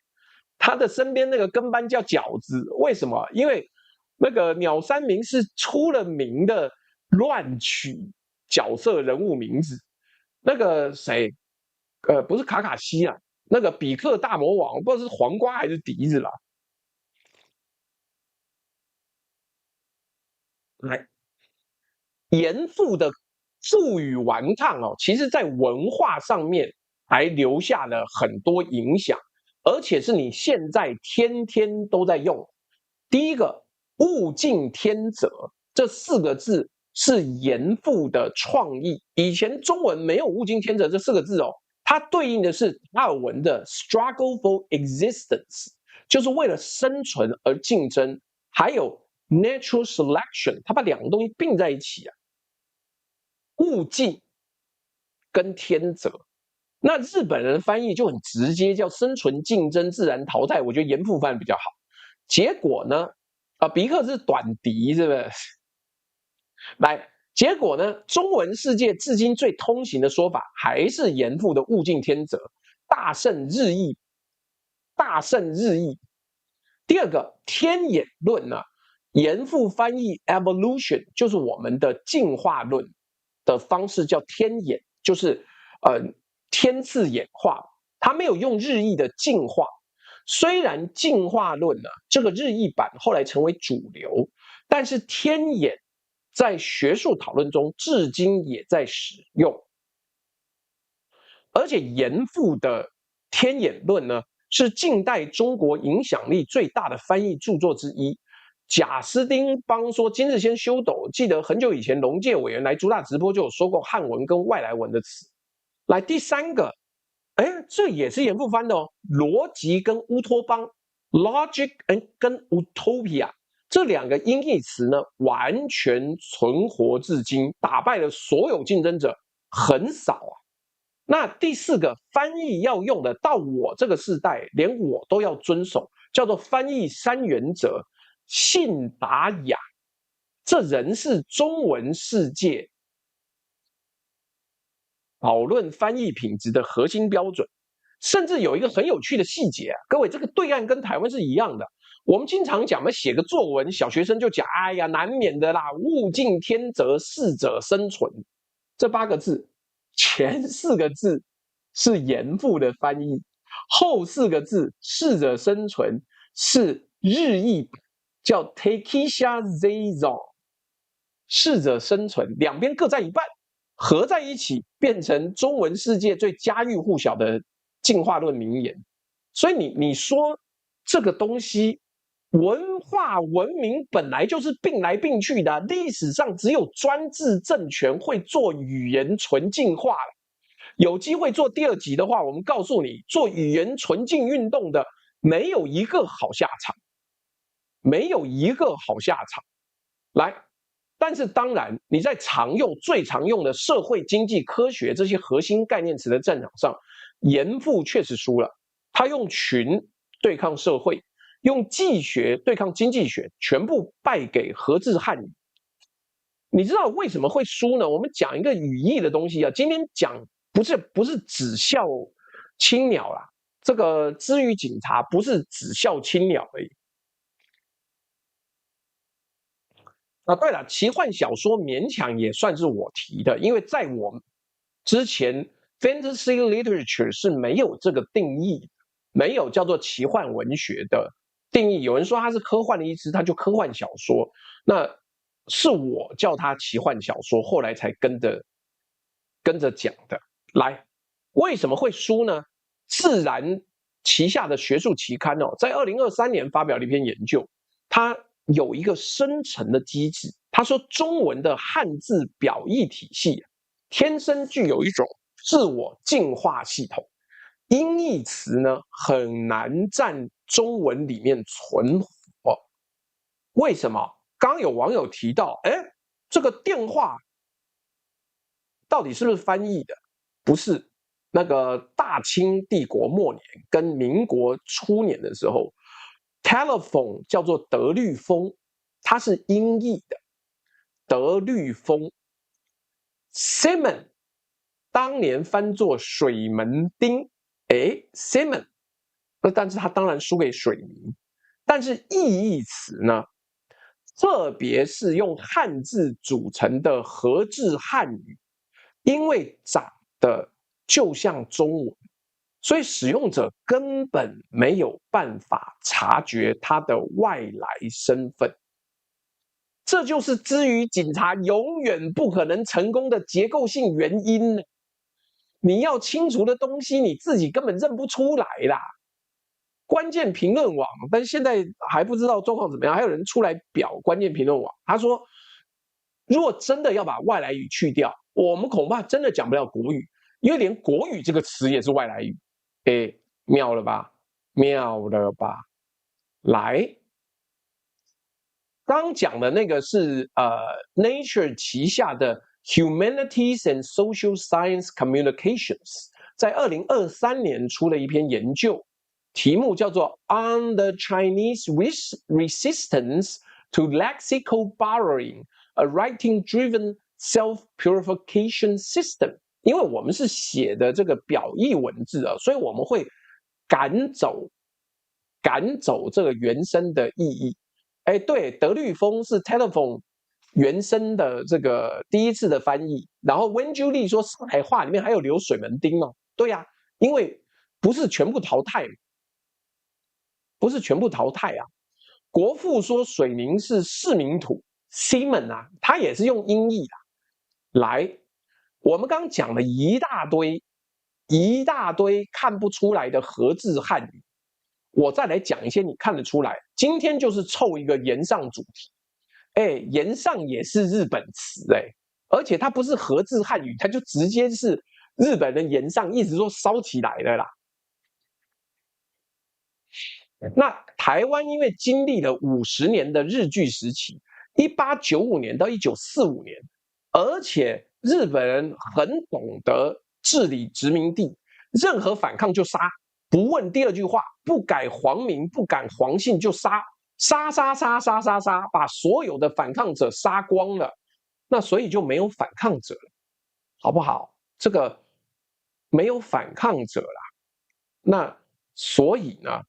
他的身边那个跟班叫饺子，为什么？因为那个鸟山明是出了名的乱取角色人物名字。那个谁，不是卡卡西啊，那个比克大魔王，不知道是黄瓜还是笛子啦。来，严复的负隅顽抗哦，其实在文化上面还留下了很多影响，而且是你现在天天都在用。第一个“物竞天择”这4个字是严复的创意，以前中文没有“物竞天择”这4个字哦，它对应的是达尔文的 “struggle for existence”，就是为了生存而竞争，还有 natural selection， 它把2个东西并在一起啊。物竞跟天择，那日本人翻译就很直接，叫生存、竞争、自然淘汰。我觉得严复翻比较好。结果呢，比克是短笛，是不是？来，结果呢，中文世界至今最通行的说法还是严复的物竞天择，大胜日益，大胜日益。第二个天演论呢，严复翻译 evolution 就是我们的进化论的方式叫天演，就是天次演化，他没有用日益的进化。虽然进化论呢，这个日益版后来成为主流，但是天演在学术讨论中至今也在使用。而且严复的天演论呢，是近代中国影响力最大的翻译著作之一。贾斯汀邦说今日先修斗，记得很久以前龙介委员来朱大直播就有说过汉文跟外来文的词。来第3个，这也是严复翻的哦，逻辑跟乌托邦 ，logic 跟 utopia 这2个音译词呢，完全存活至今，打败了所有竞争者，很少啊。那第4个翻译要用的，到我这个世代，连我都要遵守，叫做翻译3原则：信、达、雅。这仍是中文世界讨论翻译品质的核心标准。甚至有一个很有趣的细节啊，各位，这个对岸跟台湾是一样的。我们经常讲，写个作文，小学生就讲，哎呀，难免的啦，物竞天择，适者生存。这8个字，前4个字是严复的翻译，后4个字适者生存是日译版，叫 Takesha Zazon， 适者生存，两边各占一半，合在一起变成中文世界最家喻户晓的进化论名言。所以你说这个东西，文化文明本来就是并来并去的，历史上只有专制政权会做语言纯净化了。有机会做第2集的话，我们告诉你，做语言纯净运动的没有一个好下场，没有一个好下场。来，但是当然，你在最常用的社会、经济、科学这些核心概念词的战场上，严复确实输了。他用群对抗社会，用计学对抗经济学，全部败给合制汉语。你知道为什么会输呢？我们讲一个语义的东西啊，今天讲不是只笑青鸟啦，这个知语警察不是只笑青鸟而已。对了，奇幻小说勉强也算是我提的，因为在我之前 ，fantasy literature 是没有这个定义，没有叫做奇幻文学的定义。有人说它是科幻的意思，它就科幻小说，那是我叫它奇幻小说，后来才跟着讲的。来，为什么会输呢？自然旗下的学术期刊在2023年发表了一篇研究，它有一个生成的机制。他说，中文的汉字表意体系天生具有一种自我进化系统，音译词呢很难在中文里面存活。为什么？刚有网友提到，这个电话到底是不是翻译的？不是。那个大清帝国末年跟民国初年的时候， telephone 叫做德律风，它是音译的。德律风 Simon 当年翻作水门町，Simon， 但是他当然输给水泥。但是意义词呢，特别是用汉字组成的合制汉语，因为长得就像中文，所以使用者根本没有办法察觉它的外来身份。这就是知语警察永远不可能成功的结构性原因呢。你要清除的东西，你自己根本认不出来啦。关键评论网，但是现在还不知道状况怎么样。还有人出来表关键评论网，他说，如果真的要把外来语去掉，我们恐怕真的讲不了国语，因为连国语这个词也是外来语。妙了吧？妙了吧？来。刚讲的那个是Nature 旗下的 Humanities and Social Science Communications 在2023年出了一篇研究，题目叫做 On the Chinese Resistance to Lexical Borrowing, a Writing-Driven Self-Purification System。 因为我们是写的这个表意文字啊，所以我们会赶走这个原生的意义。对，德律风是 telephone 原生的这个第一次的翻译。然后温朱丽说上海话里面还有留水门町哦，对呀，因为不是全部淘汰，啊。国父说水民是市民土 Seaman 啊，他也是用音译的。来，我们刚讲了一大堆看不出来的合制汉语。我再来讲一些你看得出来。今天就是凑一个言上主题，言上也是日本词，而且它不是合制汉语，它就直接是日本人言上，一直说烧起来了啦。那台湾因为经历了50年的日据时期，1895年到1945年，而且日本人很懂得治理殖民地，任何反抗就杀，不问第二句话，不改皇名，不改皇姓就杀，杀，把所有的反抗者杀光了，那所以就没有反抗者了，好不好？这个没有反抗者啦，那所以呢？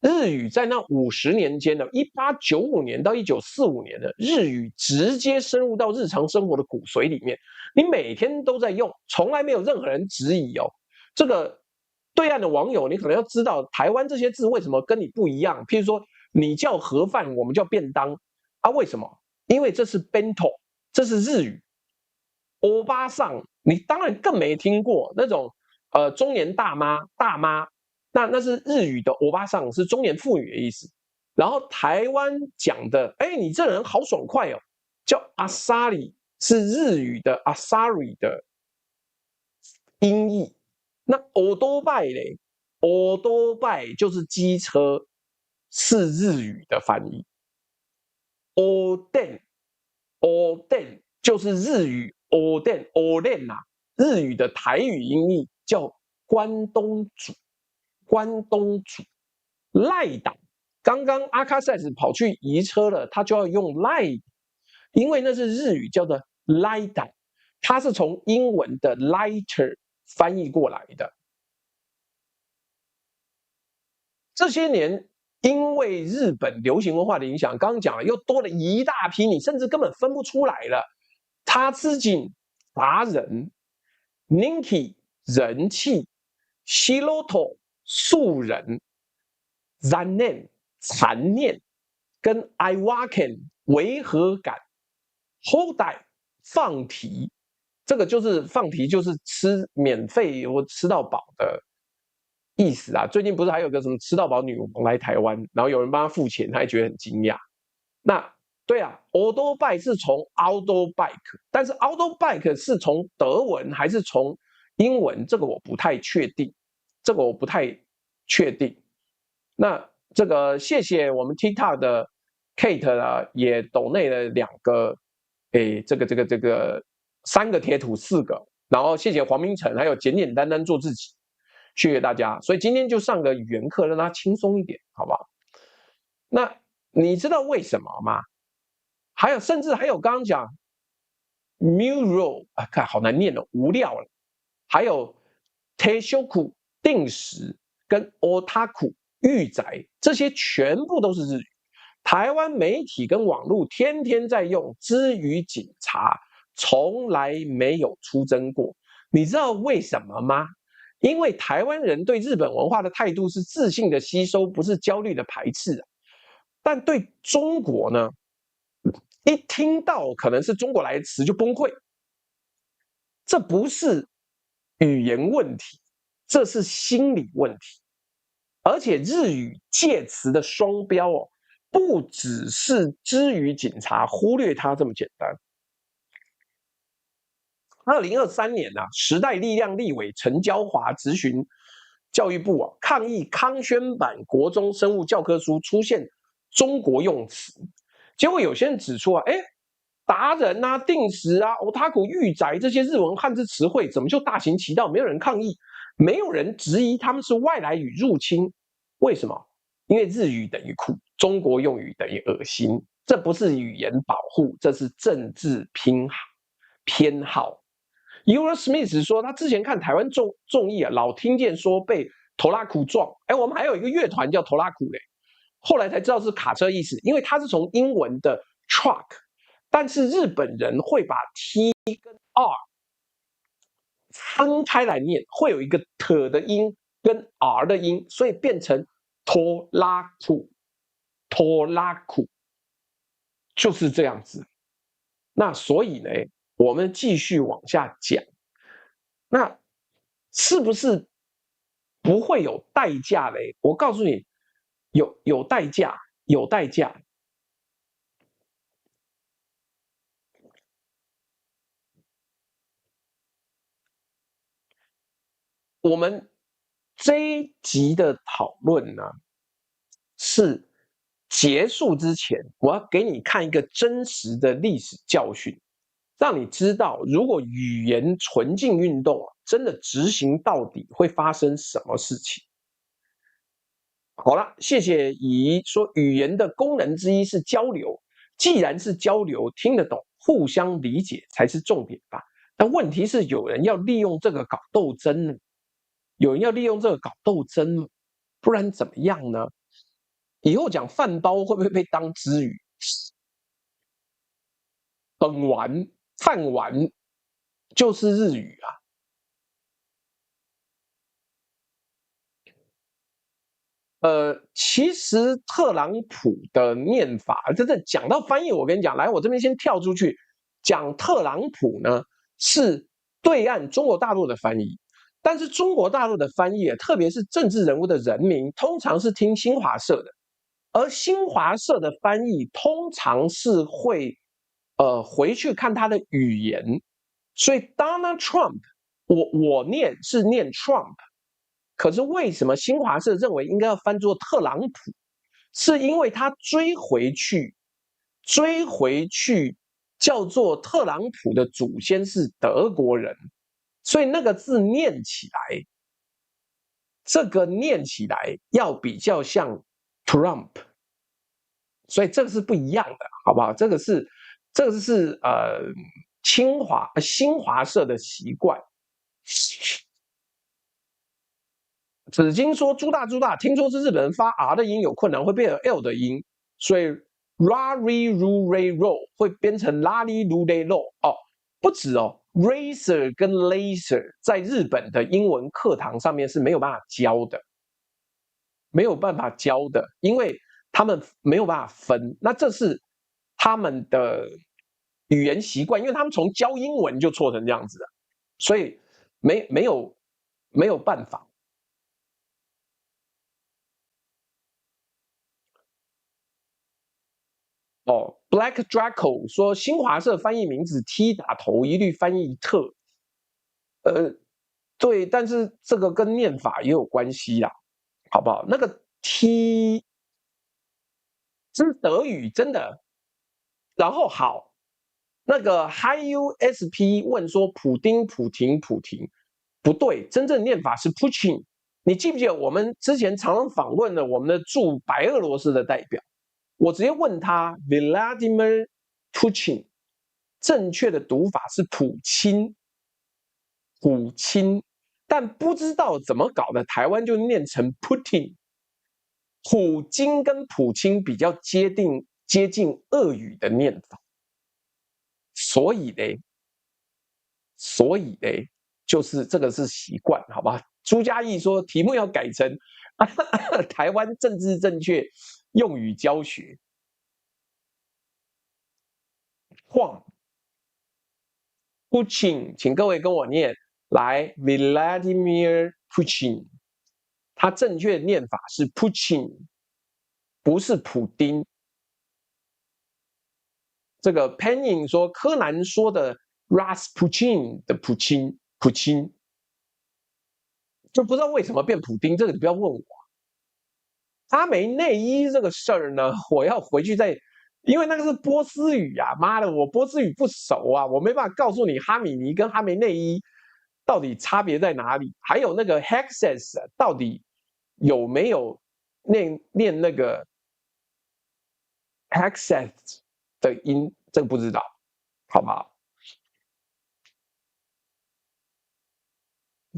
日语在那50年间的1895年到1945年的日语直接深入到日常生活的骨髓里面，你每天都在用，从来没有任何人质疑哦。这个对岸的网友，你可能要知道台湾这些字为什么跟你不一样。譬如说，你叫盒饭，我们叫便当啊？为什么？因为这是 bento， 这是日语。欧巴桑，你当然更没听过那种中年大妈。那是日语的欧巴桑，是中年妇女的意思。然后台湾讲的，哎，你这人好爽快哦，叫阿萨里，是日语的阿萨里的音译。那欧多拜嘞，欧多拜就是机车，是日语的翻译。欧电就是日语欧电啊，日语的台语音译叫关东煮。赖打，刚刚阿卡塞斯跑去移车了，他就要用赖，因为那是日语叫做赖打，它是从英文的 lighter 翻译过来的。这些年因为日本流行文化的影响，刚刚讲了，又多了一大批，你甚至根本分不出来了。他之井达人 ，Ninki 人气 ，Shiroto 素人 ，Zanen 残念，跟 Iwaken 违和感 ，Hodai 放题，这个就是放题，就是吃免费或吃到饱的意思啊。最近不是还有个什么吃到饱女王来台湾，然后有人帮她付钱，她也觉得很惊讶。那对啊 ，auto bike 是从 auto bike， 但是 auto bike 是从德文还是从英文？这个我不太确定，那这个谢谢我们 TikTok 的 Kate 啊，也抖内了2个，这个3个贴图4个，然后谢谢黄明成，还有简简单单做自己，谢谢大家。所以今天就上个语言课，让它轻松一点，好不好？那你知道为什么吗？甚至还有刚刚讲 mural 啊，看好难念哦，无料了。还有 teishoku 定时跟 otaku 御宅，这些全部都是日语。台湾媒体跟网络天天在用，之于警察从来没有出征过。你知道为什么吗？因为台湾人对日本文化的态度是自信的吸收，不是焦虑的排斥啊。但对中国呢，一听到可能是中国来的词就崩溃，这不是语言问题，这是心理问题。而且日语介词的双标哦，不只是之于警察忽略它这么简单。2023年啊，时代力量立委陈椒华质询教育部啊，抗议康轩版国中生物教科书出现中国用词。结果有些人指出啊，达人啊、定时啊、otaku 御宅这些日文汉字词汇怎么就大行其道？没有人抗议，没有人质疑他们是外来语入侵。为什么？因为日语等于酷，中国用语等于恶心。这不是语言保护，这是政治偏好。Eurosmith 说，他之前看台湾综艺啊，老听见说被头拉苦撞。我们还有一个乐团叫头拉苦嘞，后来才知道是卡车意思，因为它是从英文的 truck， 但是日本人会把 T 跟 R 分开来念，会有一个 T 的音跟 R 的音，所以变成拖拉苦，就是这样子。那所以呢，我们继续往下讲，那是不是不会有代价嘞？我告诉你，有代价。我们这一集的讨论呢，是结束之前，我要给你看一个真实的历史教训，让你知道，如果语言纯净运动真的执行到底会发生什么事情。好了，谢谢乙说语言的功能之一是交流，既然是交流，听得懂，互相理解才是重点吧。但问题是，有人要利用这个搞斗争呢，有人要利用这个搞斗争呢，不然怎么样呢？以后讲饭包会不会被当之语？本丸、饭丸就是日语啊。其实特朗普的念法，真的讲到翻译，我跟你讲，来，我这边先跳出去讲特朗普呢，是对岸中国大陆的翻译，但是中国大陆的翻译，特别是政治人物的人名，通常是听新华社的，而新华社的翻译通常是会回去看他的语言，所以 Donald Trump，我念是念 Trump。可是为什么新华社认为应该要翻作特朗普？是因为他追回去叫做特朗普的祖先是德国人，所以那个字念起来，这个念起来要比较像 Trump， 所以这个是不一样的，好不好？这个是新华社的习惯。紫金说：“猪大，听说是日本人发 R 的音有困难，会变成 L 的音，所以 Rari Ru Ray Ro 会变成 Lali Ru Ray Ro 哦，不止哦 ，Racer 跟 Laser 在日本的英文课堂上面是没有办法教的，因为他们没有办法分，那这是他们的语言习惯，因为他们从教英文就错成这样子的，所以没有办法。”哦 ，Black Draco 说新华社翻译名字 T 打头，一律翻译特。对，但是这个跟念法也有关系啦，好不好？那个 T 是德语，真的。然后好，那个 HiUSP 问说普丁不对，真正念法是 Putin。你记不记得我们之前常常访问了我们的驻白俄罗斯的代表？我直接问他 Vladimir Putin 正确的读法是普钦，但不知道怎么搞的，台湾就念成 Putin。普京跟普钦比较接近俄语的念法，所以就是这个是习惯，好吧？朱嘉义说题目要改成台湾政治正确用语教学。晃 Putin， 请各位跟我念来 Vladimir Putin， 他正确的念法是 Putin， 不是普丁。这个 Penning 说柯南说的 Rasputin 的普钦，就不知道为什么变普丁，这个你不要问我。阿梅内伊这个事儿呢，我要回去再，因为那个是波斯语啊，妈的，我波斯语不熟啊，我没办法告诉你哈米尼跟哈梅内伊到底差别在哪里，还有那个 Hexes 到底有没有念那个 Hexes 的音，这个不知道，好不好？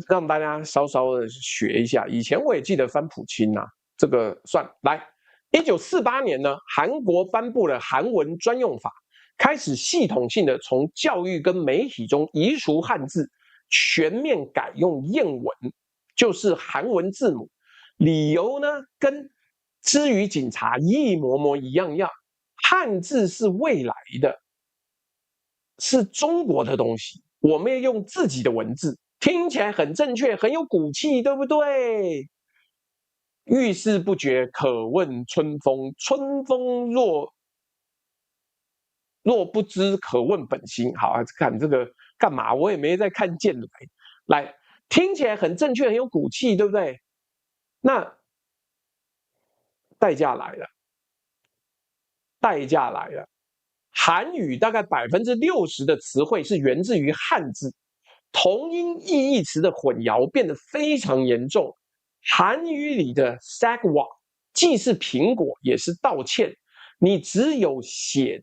让大家稍稍的学一下。以前我也记得翻普钦呐，这个算来。1948年呢，韩国颁布了韩文专用法，开始系统性的从教育跟媒体中移除汉字，全面改用谚文，就是韩文字母。理由呢，跟之于警察一模一样。汉字是未来的，是中国的东西，我们要用自己的文字。听起来很正确，很有骨气，对不对？遇事不决，可问春风。春风若不知，可问本心。好啊，看这个干嘛？我也没在看剑来，听起来很正确，很有骨气，对不对？那代价来了，韩语大概60%的词汇是源自于汉字。同音异义词的混淆变得非常严重。韩语里的 sagwa 既是苹果也是道歉，你只有写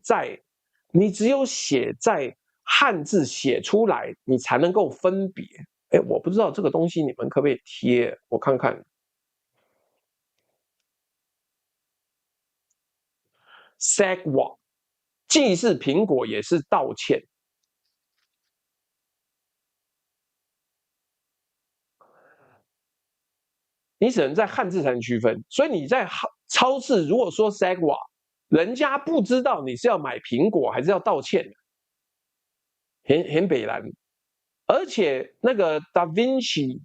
在汉字写出来，你才能够分别。哎，我不知道这个东西你们可不可以贴，我看看。sagwa 既是苹果也是道歉。你只能在汉字才能区分，所以你在超市如果说 sagwa， 人家不知道你是要买苹果还是要道歉，很北蓝。而且那个 Da Vinci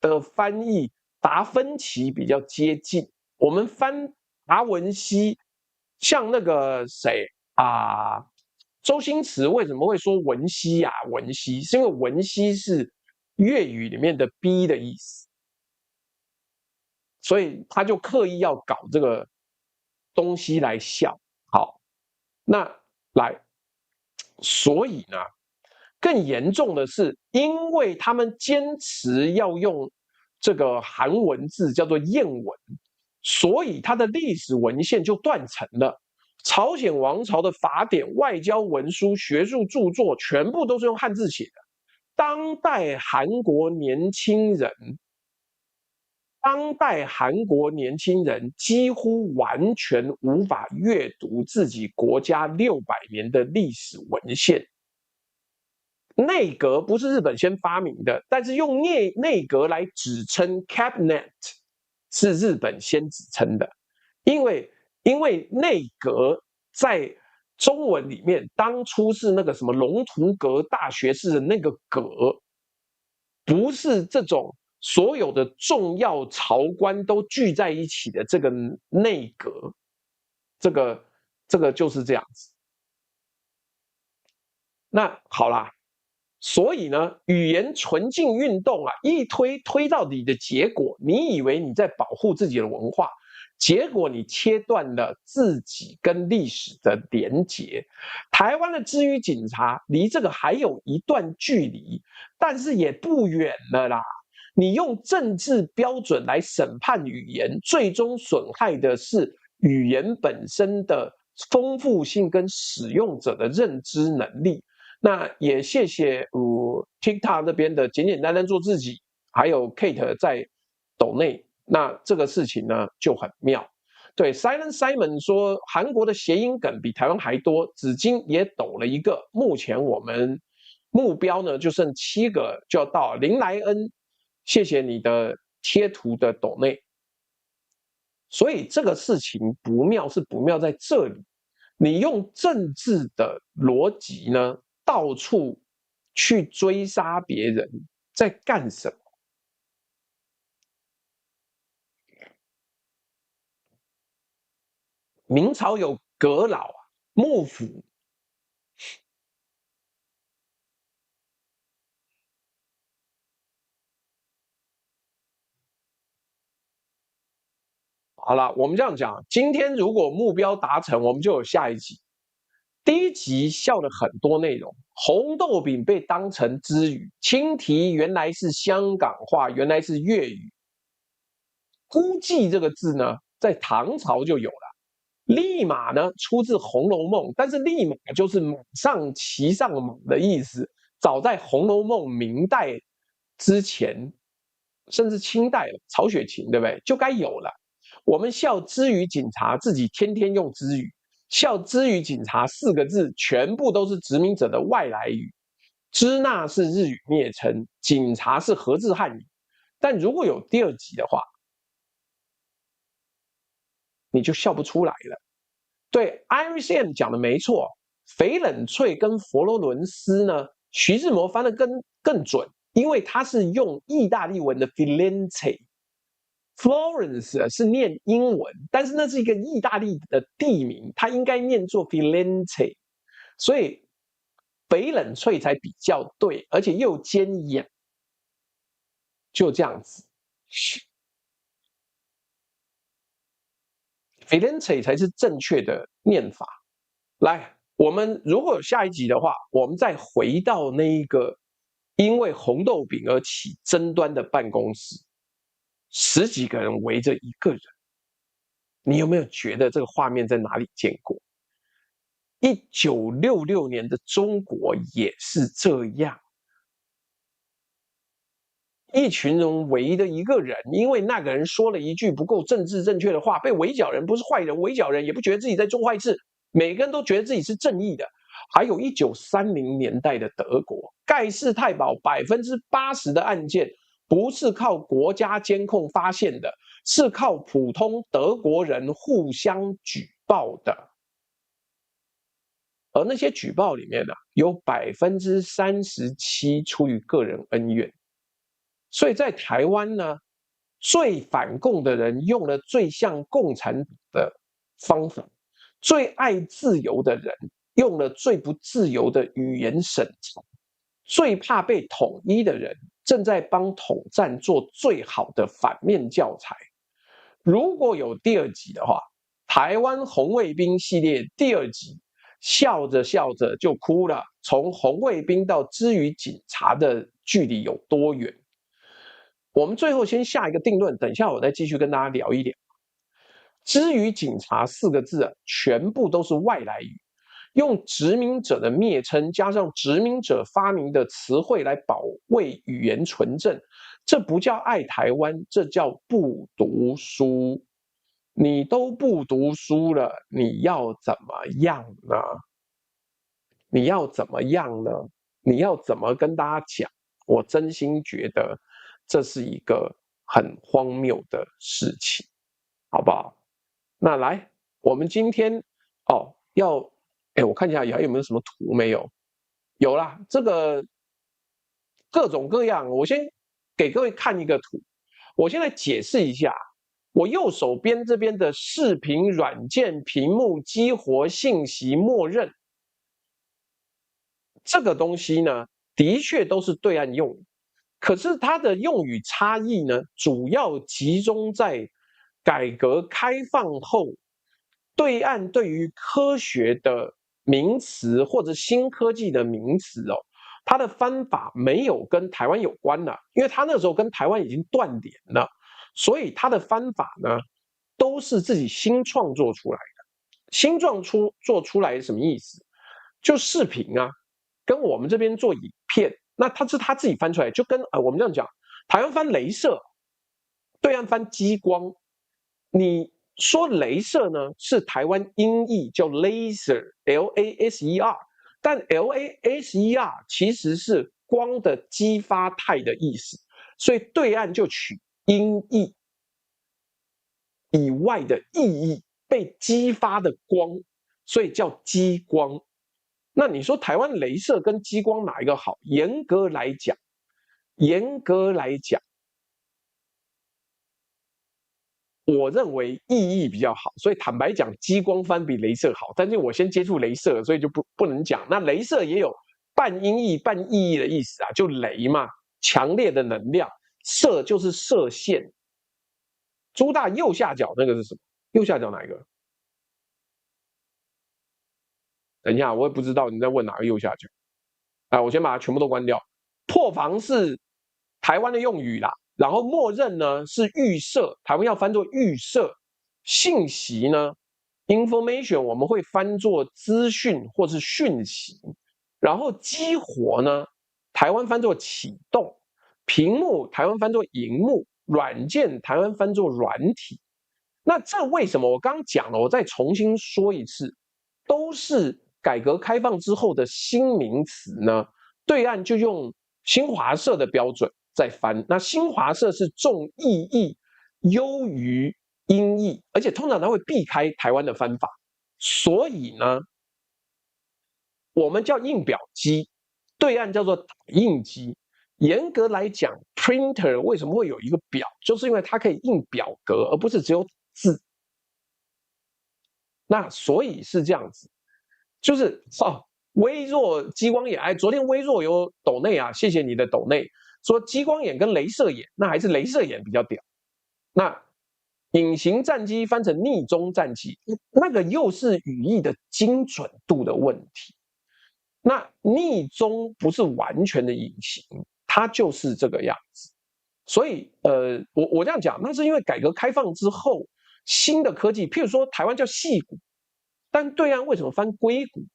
的翻译达芬奇比较接近，我们翻达文西，像那个谁啊，周星驰为什么会说文西啊？文西是因为文西是粤语里面的 B 的意思。所以他就刻意要搞这个东西来笑。好，那来，所以呢，更严重的是，因为他们坚持要用这个韩文字叫做谚文，所以它的历史文献就断层了。朝鲜王朝的法典、外交文书、学术著作，全部都是用汉字写的。当代韩国年轻人几乎完全无法阅读自己国家600年的历史文献。内阁不是日本先发明的，但是用内阁来指称 cabinet 是日本先指称的，因为内阁在中文里面当初是那个什么龙图阁大学士的那个阁，不是这种所有的重要朝官都聚在一起的这个内阁，这个就是这样子。那好啦，所以呢，语言纯净运动啊，一推到底的结果，你以为你在保护自己的文化，结果你切断了自己跟历史的连结。台湾的知语警察离这个还有一段距离，但是也不远了啦。你用政治标准来审判语言，最终损害的是语言本身的丰富性跟使用者的认知能力。那也谢谢TikTok 那边的简简单单做自己，还有 Kate 在抖内，那这个事情呢就很妙。对 Silent Simon 说，韩国的谐音梗比台湾还多，紫金也抖了一个。目前我们目标呢就剩7个就要到林莱恩，谢谢你的贴图的抖内。所以这个事情不妙是不妙在这里，你用政治的逻辑呢，到处去追杀别人，在干什么？明朝有阁老、幕府，好了，我们这样讲，今天如果目标达成，我们就有下一集。第一集笑了很多内容，红豆饼被当成支语，青提原来是香港话，原来是粤语。估计这个字呢，在唐朝就有了。立马呢出自《红楼梦》，但是立马就是马上骑上马的意思。早在《红楼梦》明代之前，甚至清代了，曹雪芹对不对？就该有了。我们笑知语警察自己天天用知语，笑知语警察4个字全部都是殖民者的外来语。支那是日语蔑称，警察是和字汉语。但如果有第2集的话，你就笑不出来了。对 ，Iris M 讲的没错，翡冷翠跟佛罗伦斯呢，徐志摩翻的更准，因为他是用意大利文的 Firenze。Florence 是念英文，但是那是一个意大利的地名，它应该念作 Firenze， 所以翡冷翠才比较对，而且又尖仰，就这样子。Firenze 才是正确的念法。来，我们如果有下一集的话，我们再回到那一个因为红豆饼而起争端的办公室，10几个人围着一个人，你有没有觉得这个画面在哪里见过？1966年的中国也是这样，一群人围着一个人，因为那个人说了一句不够政治正确的话，被围剿人不是坏人，围剿人也不觉得自己在做坏事，每个人都觉得自己是正义的。还有1930年代的德国，盖世太保80%的案件不是靠国家监控发现的，是靠普通德国人互相举报的。而那些举报里面呢，有37%出于个人恩怨。所以在台湾呢，最反共的人用了最像共产党的方法，最爱自由的人用了最不自由的语言审查，最怕被统一的人正在帮统战做最好的反面教材。如果有第2集的话，台湾红卫兵系列第2集，笑着笑着就哭了，从红卫兵到之于警察的距离有多远？我们最后先下一个定论，等一下我再继续跟大家聊一聊。之于警察4个字啊，全部都是外来语，用殖民者的蔑称加上殖民者发明的词汇来保卫语言纯正，这不叫爱台湾，这叫不读书。你都不读书了，你要怎么样呢？你要怎么样呢？你要怎么跟大家讲？我真心觉得这是一个很荒谬的事情，好不好？那来，我们今天我看一下还有没有什么图没有？有啦，这个各种各样，我先给各位看一个图。我现在解释一下，我右手边这边的视频软件屏幕激活信息默认，这个东西呢，的确都是对岸用语，可是它的用语差异呢，主要集中在改革开放后，对岸对于科学的名词或者新科技的名词它的翻法没有跟台湾有关了，因为它那时候跟台湾已经断联了，所以它的翻法呢，都是自己新创作出来的。新做出来是什么意思？就视频啊，跟我们这边做影片，那它是他自己翻出来，就跟我们这样讲，台湾翻雷射，对岸翻激光。你说雷射呢，是台湾音译叫 laser，L-A-S-E-R， 但 L-A-S-E-R 其实是光的激发态的意思，所以对岸就取音译以外的意义，被激发的光，所以叫激光。那你说台湾雷射跟激光哪一个好？严格来讲，我认为意义比较好，所以坦白讲，激光翻比雷射好。但是我先接触雷射，所以就不能讲。那雷射也有半音译半意义的意思啊，就雷嘛，强烈的能量；射就是射线。朱大右下角那个是什么？右下角哪一个？等一下，我也不知道你在问哪个右下角。我先把它全部都关掉。破防是台湾的用语啦，然后默认呢是预设，台湾要翻作预设。信息呢 ，information 我们会翻作资讯或是讯息。然后激活呢，台湾翻作启动。屏幕台湾翻作荧幕。软件台湾翻作软体。那这为什么？我刚讲了，我再重新说一次，都是改革开放之后的新名词呢。对岸就用新华社的标准在翻，那新华社是重意义优于音译，而且通常它会避开台湾的翻法，所以呢，我们叫印表机，对岸叫做打印机。严格来讲 ，printer 为什么会有一个表，就是因为它可以印表格，而不是只有字。那所以是这样子，就是微弱激光眼，昨天微弱有抖内啊，谢谢你的抖内，说激光眼跟雷射眼，那还是雷射眼比较屌。那隐形战机翻成逆中战机，那个又是语义的精准度的问题。那逆中不是完全的隐形，它就是这个样子。所以我这样讲，那是因为改革开放之后，新的科技，譬如说台湾叫矽谷，但对岸为什么翻硅谷？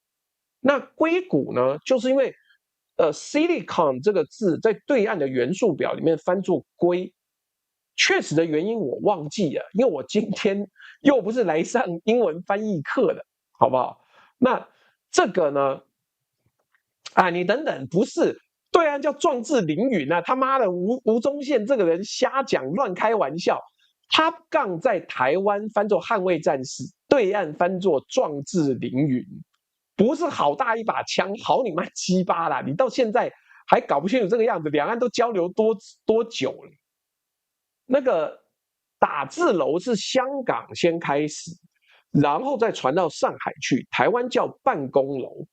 那硅谷呢，就是因为silicon 这个字在对岸的元素表里面翻作硅，确实的原因我忘记了，因为我今天又不是来上英文翻译课的，好不好？那这个呢？啊，你等等，不是对岸叫壮志凌云啊！他妈的，吴宗宪这个人瞎讲乱开玩笑，他杠在台湾翻作捍卫战士，对岸翻作壮志凌云，不是好大一把枪，好你妈鸡巴啦！你到现在还搞不清楚这个样子，两岸都交流多久了？那个打字楼是香港先开始，然后再传到上海去，台湾叫办公楼。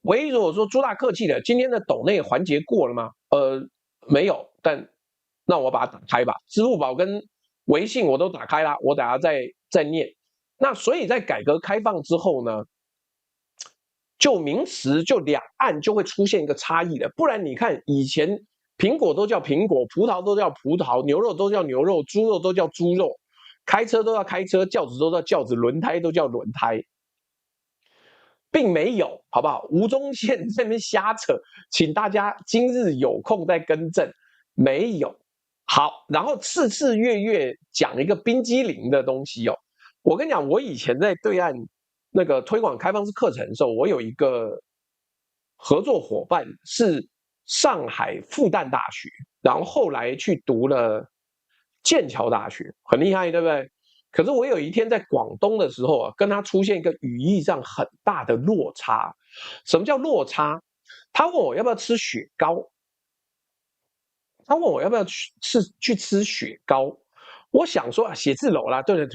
唯一如果说朱大客气的，今天的抖内环节过了吗？没有，但那我把它打开吧。支付宝跟微信我都打开啦，我等下再念。那所以在改革开放之后呢，就名词就两岸就会出现一个差异的，不然你看以前苹果都叫苹果，葡萄都叫葡萄，牛肉都叫牛肉，猪肉都叫猪肉，开车都叫开车，轿子都叫轿子，轮胎都叫轮胎。并没有，好不好？吴宗宪在那边瞎扯，请大家今日有空再更正。没有。好，然后次次月讲一个冰激凌的东西哦。我跟你讲，我以前在对岸那个推广开放式课程的时候，我有一个合作伙伴是上海复旦大学，然后后来去读了剑桥大学，很厉害，对不对？可是我有一天在广东的时候啊，跟他出现一个语义上很大的落差。什么叫落差？他问我要不要吃雪糕，他问我要不要去吃雪糕。我想说啊，写字楼啦，对。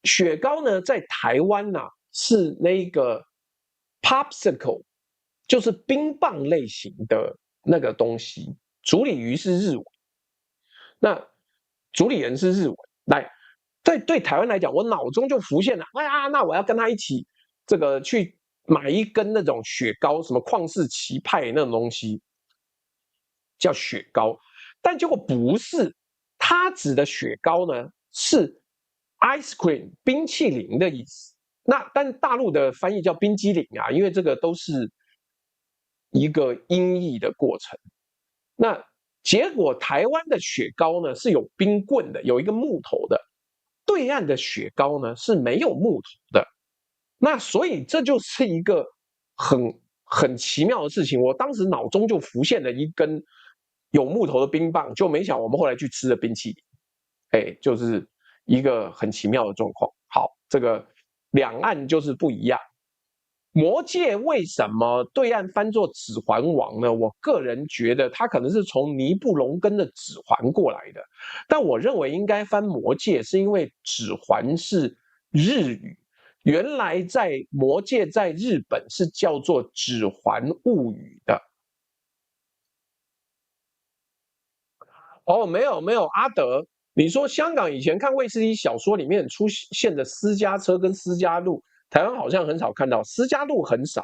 雪糕呢，在台湾啊是那个 popsicle，就是冰棒类型的那个东西。主理鱼是日文，那主理人是日文。来，对台湾来讲，我脑中就浮现了，哎呀，那我要跟他一起这个去买一根那种雪糕，什么旷世奇派那种东西，叫雪糕。但结果不是，他指的雪糕呢是 ice cream 冰淇淋的意思。但大陆的翻译叫冰激凌啊，因为这个都是一个音译的过程。那结果台湾的雪糕呢是有冰棍的，有一个木头的；对岸的雪糕呢是没有木头的。那所以这就是一个很奇妙的事情。我当时脑中就浮现了一根有木头的冰棒，就没想我们后来去吃的冰淇淋，就是一个很奇妙的状况。好，这个两岸就是不一样。魔戒为什么对岸翻作指环王呢？我个人觉得它可能是从尼布龙根的指环过来的，但我认为应该翻魔戒，是因为指环是日语，原来在魔戒在日本是叫做指环物语的。哦，没有，阿德，你说香港以前看卫斯理小说里面出现的私家车跟私家路，台湾好像很少看到，私家路很少，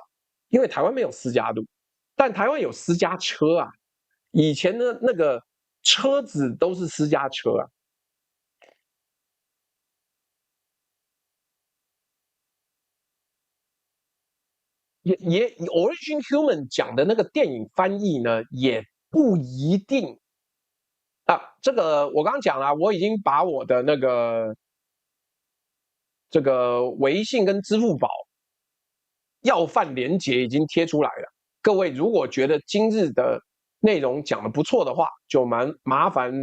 因为台湾没有私家路，但台湾有私家车啊。以前的那个车子都是私家车啊。也 Origin Human 讲的那个电影翻译呢，也不一定啊。这个我刚刚讲了，我已经把我的那个这个微信跟支付宝要饭连结已经贴出来了。各位如果觉得今日的内容讲的不错的话，就麻烦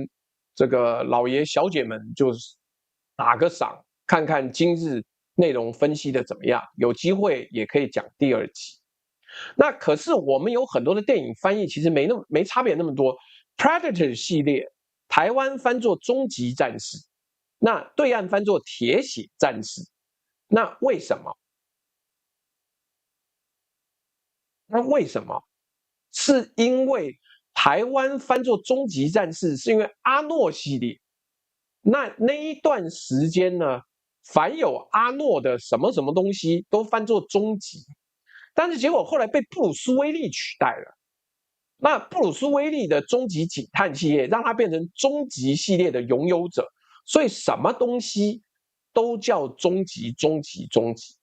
这个老爷小姐们就是打个赏，看看今日内容分析的怎么样，有机会也可以讲第二集。那可是我们有很多的电影翻译其实没差别那么多。Predator 系列台湾翻作终极战士，那对岸翻作铁血战士。那为什么？是因为台湾翻作终极战士，是因为阿诺系列。那一段时间呢，凡有阿诺的什么什么东西都翻作终极，但是结果后来被布鲁斯威利取代了。那布鲁斯威利的终极警探系列让它变成终极系列的拥有者，所以什么东西都叫终极终极终极。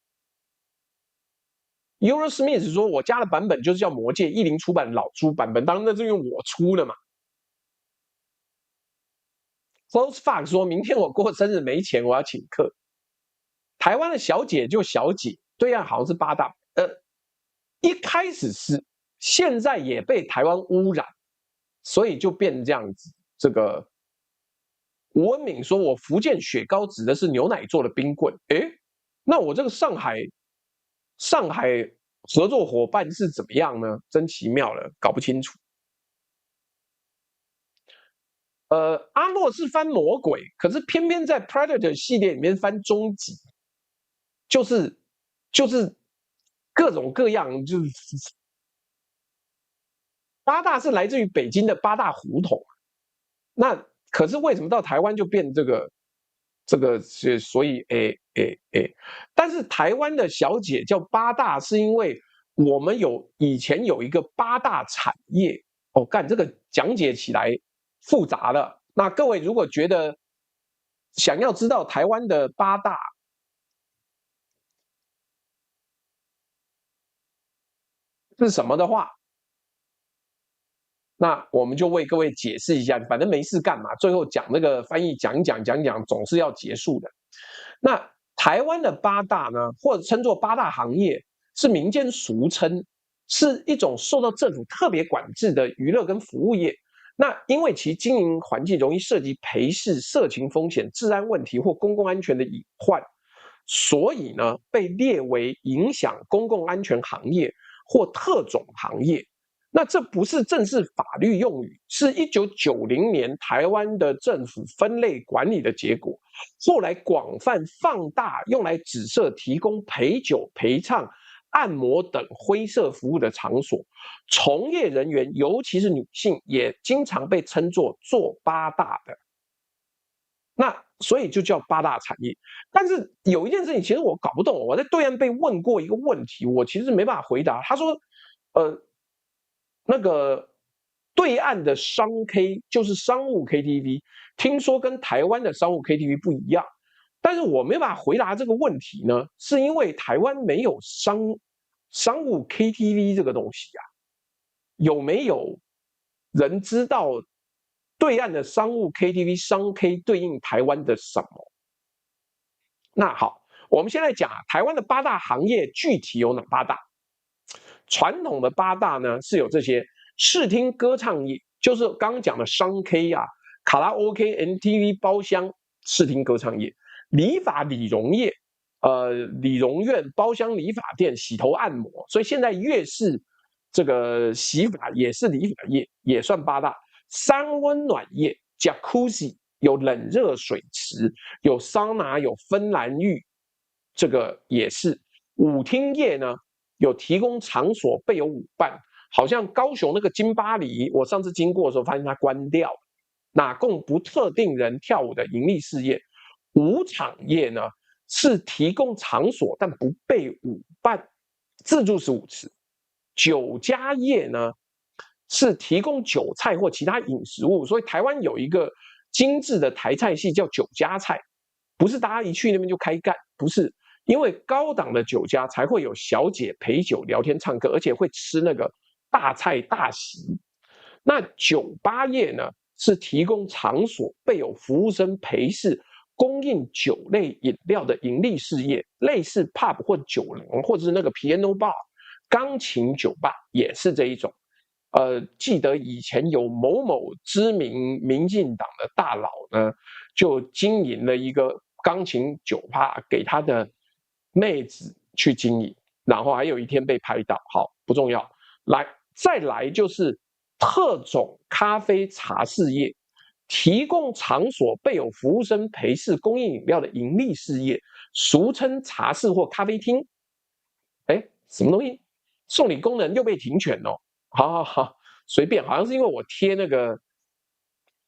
Eurosmith 说我家的版本就是叫魔戒10出版老朱版本，当然那是因为我出的嘛。Close Fox 说明天我过生日没钱，我要请客。台湾的小姐就小姐，对岸好像是八大，一开始是，现在也被台湾污染，所以就变成这样子。这个吴文敏说，我福建雪糕指的是牛奶做的冰棍，诶，那我这个上海合作伙伴是怎么样呢？真奇妙了，搞不清楚。阿诺是翻魔鬼，可是偏偏在 Predator 系列里面翻终极，就是各种各样，就是八大是来自于北京的八大胡同，那可是为什么到台湾就变这个，所以但是台湾的小姐叫八大，是因为我们以前有一个八大产业哦，干这个讲解起来复杂了。那各位如果觉得想要知道台湾的八大是什么的话，那我们就为各位解释一下，反正没事干嘛，最后讲那个翻译讲一讲，总是要结束的。那台湾的八大呢，或者称作八大行业，是民间俗称，是一种受到政府特别管制的娱乐跟服务业。那因为其经营环境容易涉及陪侍、色情风险、治安问题或公共安全的隐患，所以呢，被列为影响公共安全行业或特种行业。那这不是正式法律用语，是1990年台湾的政府分类管理的结果，后来广泛放大，用来指涉提供陪酒、陪唱、按摩等灰色服务的场所，从业人员尤其是女性，也经常被称作做八大的。那所以就叫八大产业。但是有一件事情，其实我搞不懂，我在对岸被问过一个问题，我其实没办法回答。他说，那个对岸的商 K 就是商务 KTV， 听说跟台湾的商务 KTV 不一样，但是我没办法回答这个问题呢，是因为台湾没有商务 KTV 这个东西啊，有没有人知道对岸的商务 KTV 商 K 对应台湾的什么？那好，我们现在讲台湾的八大行业具体有哪八大？传统的八大呢是有这些视听歌唱业，就是刚刚讲的商 K 啊、卡拉 OK、NTV 包厢、视听歌唱业；理发理容业，理容院、包厢理发店、洗头按摩。所以现在粤式这个洗发也是理发业，也算八大。三温暖业 Jacuzzi 有冷热水池，有桑拿，有芬兰浴，这个也是。舞厅业呢？有提供场所备有舞伴，好像高雄那个金巴黎，我上次经过的时候发现它关掉了，哪供不特定人跳舞的盈利事业。舞场业呢是提供场所但不备舞伴，自助式舞池。酒家业呢是提供酒菜或其他饮食物，所以台湾有一个精致的台菜系叫酒家菜，不是大家一去那边就开干，不是。因为高档的酒家才会有小姐陪酒聊天唱歌，而且会吃那个大菜大席。那酒吧业呢，是提供场所备有服务生陪侍，供应酒类饮料的盈利事业，类似 pub 或酒廊，或者是那个 piano bar 钢琴酒吧也是这一种。记得以前有某某知名民进党的大佬呢，就经营了一个钢琴酒吧给他的妹子去经营，然后还有一天被拍到，好，不重要。再来就是特种咖啡茶事业，提供场所备有服务生陪侍供应饮料的盈利事业，俗称茶室或咖啡厅。哎，什么东西？送礼功能又被停权哦。好，随便，好像是因为我贴那个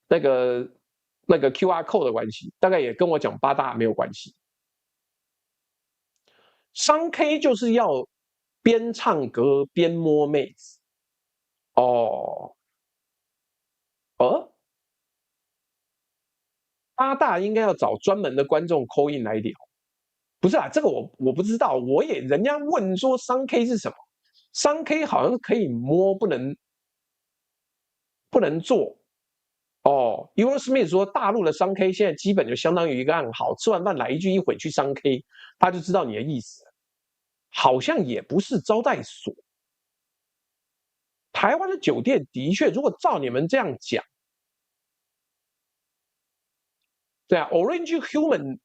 QR code 的关系，大概也跟我讲八大没有关系。商 K 就是要边唱歌边摸妹子。哦，八大应该要找专门的观众 call in 来聊。不是啊，这个我不知道，人家问说商 K 是什么，商 K 好像可以摸，不能做。哦 ，Eurosmith 说大陆的商 K 现在基本就相当于一个暗号，吃完饭来一句一会去商 K，他就知道你的意思了。好像也不是招待所。台湾的酒店的确，如果照你们这样讲，对啊，Orange Human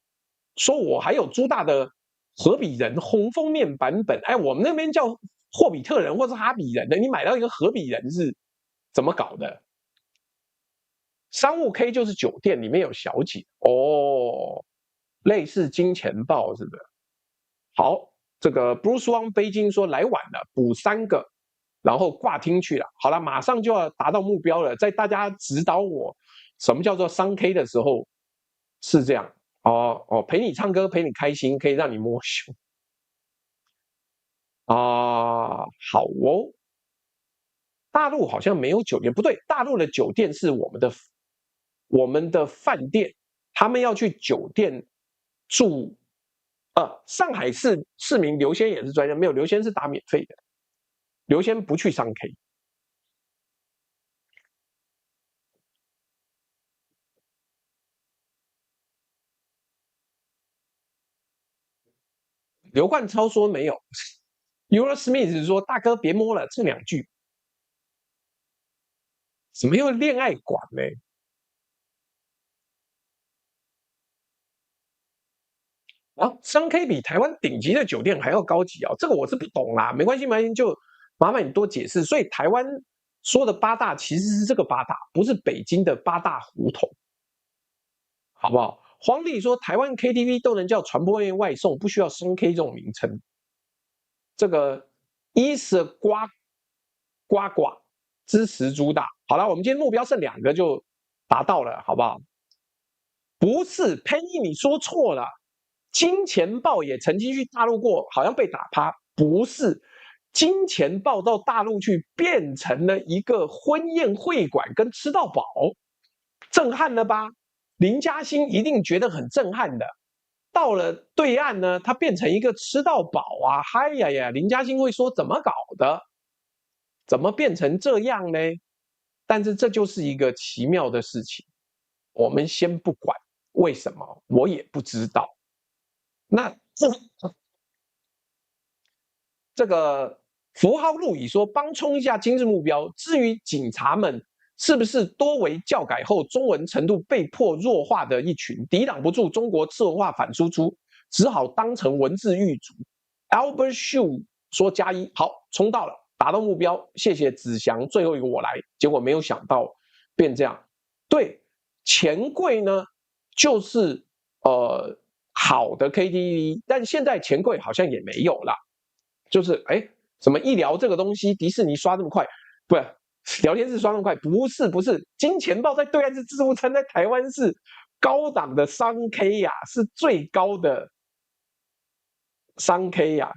说我还有朱大的荷比人红封面版本，哎，我们那边叫霍比特人或是哈比人的，你买到一个荷比人是怎么搞的？商务 K 就是酒店里面有小姐哦，类似金钱豹是不是？好，这个 Bruce Wang 北京说来晚了，补3个，然后挂听去了。好了，马上就要达到目标了，在大家指导我什么叫做商 K 的时候，是这样哦，陪你唱歌，陪你开心，可以让你摸胸啊，好哦。大陆好像没有酒店，不对，大陆的酒店是我们的饭店，他们要去酒店住。上海市民刘先也是专家，没有刘先是打免费的，刘先不去商 K。刘冠超说没有，Eurosmith 说大哥别摸了，这2句怎么又恋爱馆呢？啊，商 K 比台湾顶级的酒店还要高级哦，这个我是不懂啦，没关系，没关系，就麻烦你多解释。所以台湾说的八大其实是这个八大，不是北京的八大胡同，好不好？黄丽说台湾 KTV 都能叫传播员外送，不需要商 K 这种名称。这个一是呱支持朱大。好了，我们今天目标剩2个就达到了，好不好？不是，Penny 你说错了。金钱豹也曾经去大陆过，好像被打趴。不是，金钱豹到大陆去变成了一个婚宴会馆跟吃到饱，震撼了吧？林嘉欣一定觉得很震撼的。到了对岸呢，它变成一个吃到饱啊！嗨呀呀，林嘉欣会说怎么搞的？怎么变成这样呢？但是这就是一个奇妙的事情，我们先不管为什么，我也不知道。那这个符号路以说帮冲一下今日目标。至于警察们是不是多为教改后中文程度被迫弱化的一群，抵挡不住中国次文化反输出，只好当成文字狱卒。Albert Shu 说+1，好，冲到了，达到目标，谢谢子祥，最后一个我来，结果没有想到变这样。对，钱柜呢，就是好的 KTV，但现在钱柜好像也没有了。就是什么医疗这个东西，迪士尼刷这么快，不是聊天室刷那么快，不是，金钱豹在对岸是自助餐，在台湾是高档的商 K 呀，是最高的商 K 呀。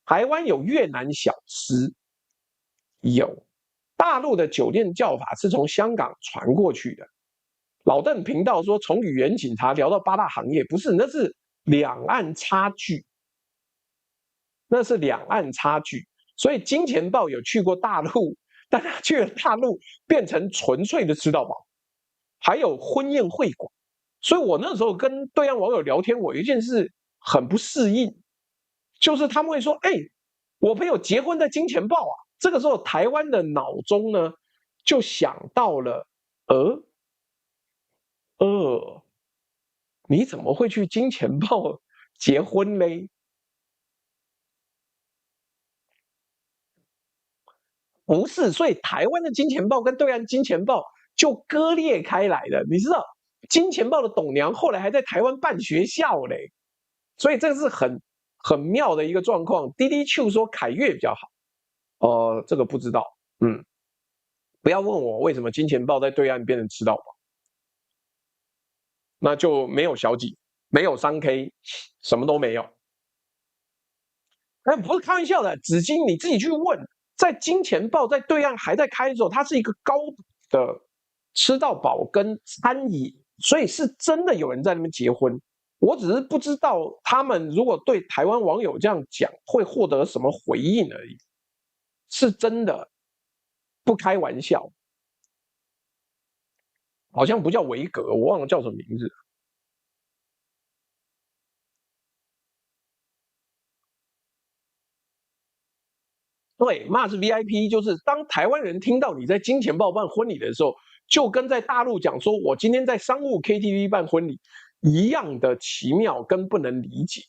台湾有越南小吃，有大陆的酒店叫法是从香港传过去的。老邓频道说，从语言警察聊到八大行业，不是，那是两岸差距。那是两岸差距。所以金钱豹有去过大陆，但他去了大陆变成纯粹的吃到饱，还有婚宴会馆。所以我那时候跟对岸网友聊天，我有一件事很不适应，就是他们会说：“我朋友结婚在金钱豹啊。”这个时候台湾的脑中呢，就想到了，你怎么会去金钱豹结婚嘞？不是，所以台湾的金钱豹跟对岸金钱豹就割裂开来了。你知道，金钱豹的董娘后来还在台湾办学校嘞，所以这个是很妙的一个状况。滴滴秋说凯越比较好，这个不知道，不要问我为什么金钱豹在对岸变成吃到饱，那就没有小姐。没有3K，什么都没有。不是开玩笑的，紫金你自己去问，在金钱豹在对岸还在开的时候，它是一个高的吃到饱跟餐饮，所以是真的有人在那边结婚。我只是不知道他们如果对台湾网友这样讲，会获得什么回应而已。是真的，不开玩笑。好像不叫维格，我忘了叫什么名字。对，Mars VIP 就是当台湾人听到你在金钱豹办婚礼的时候，就跟在大陆讲说我今天在商务 KTV 办婚礼一样的奇妙跟不能理解。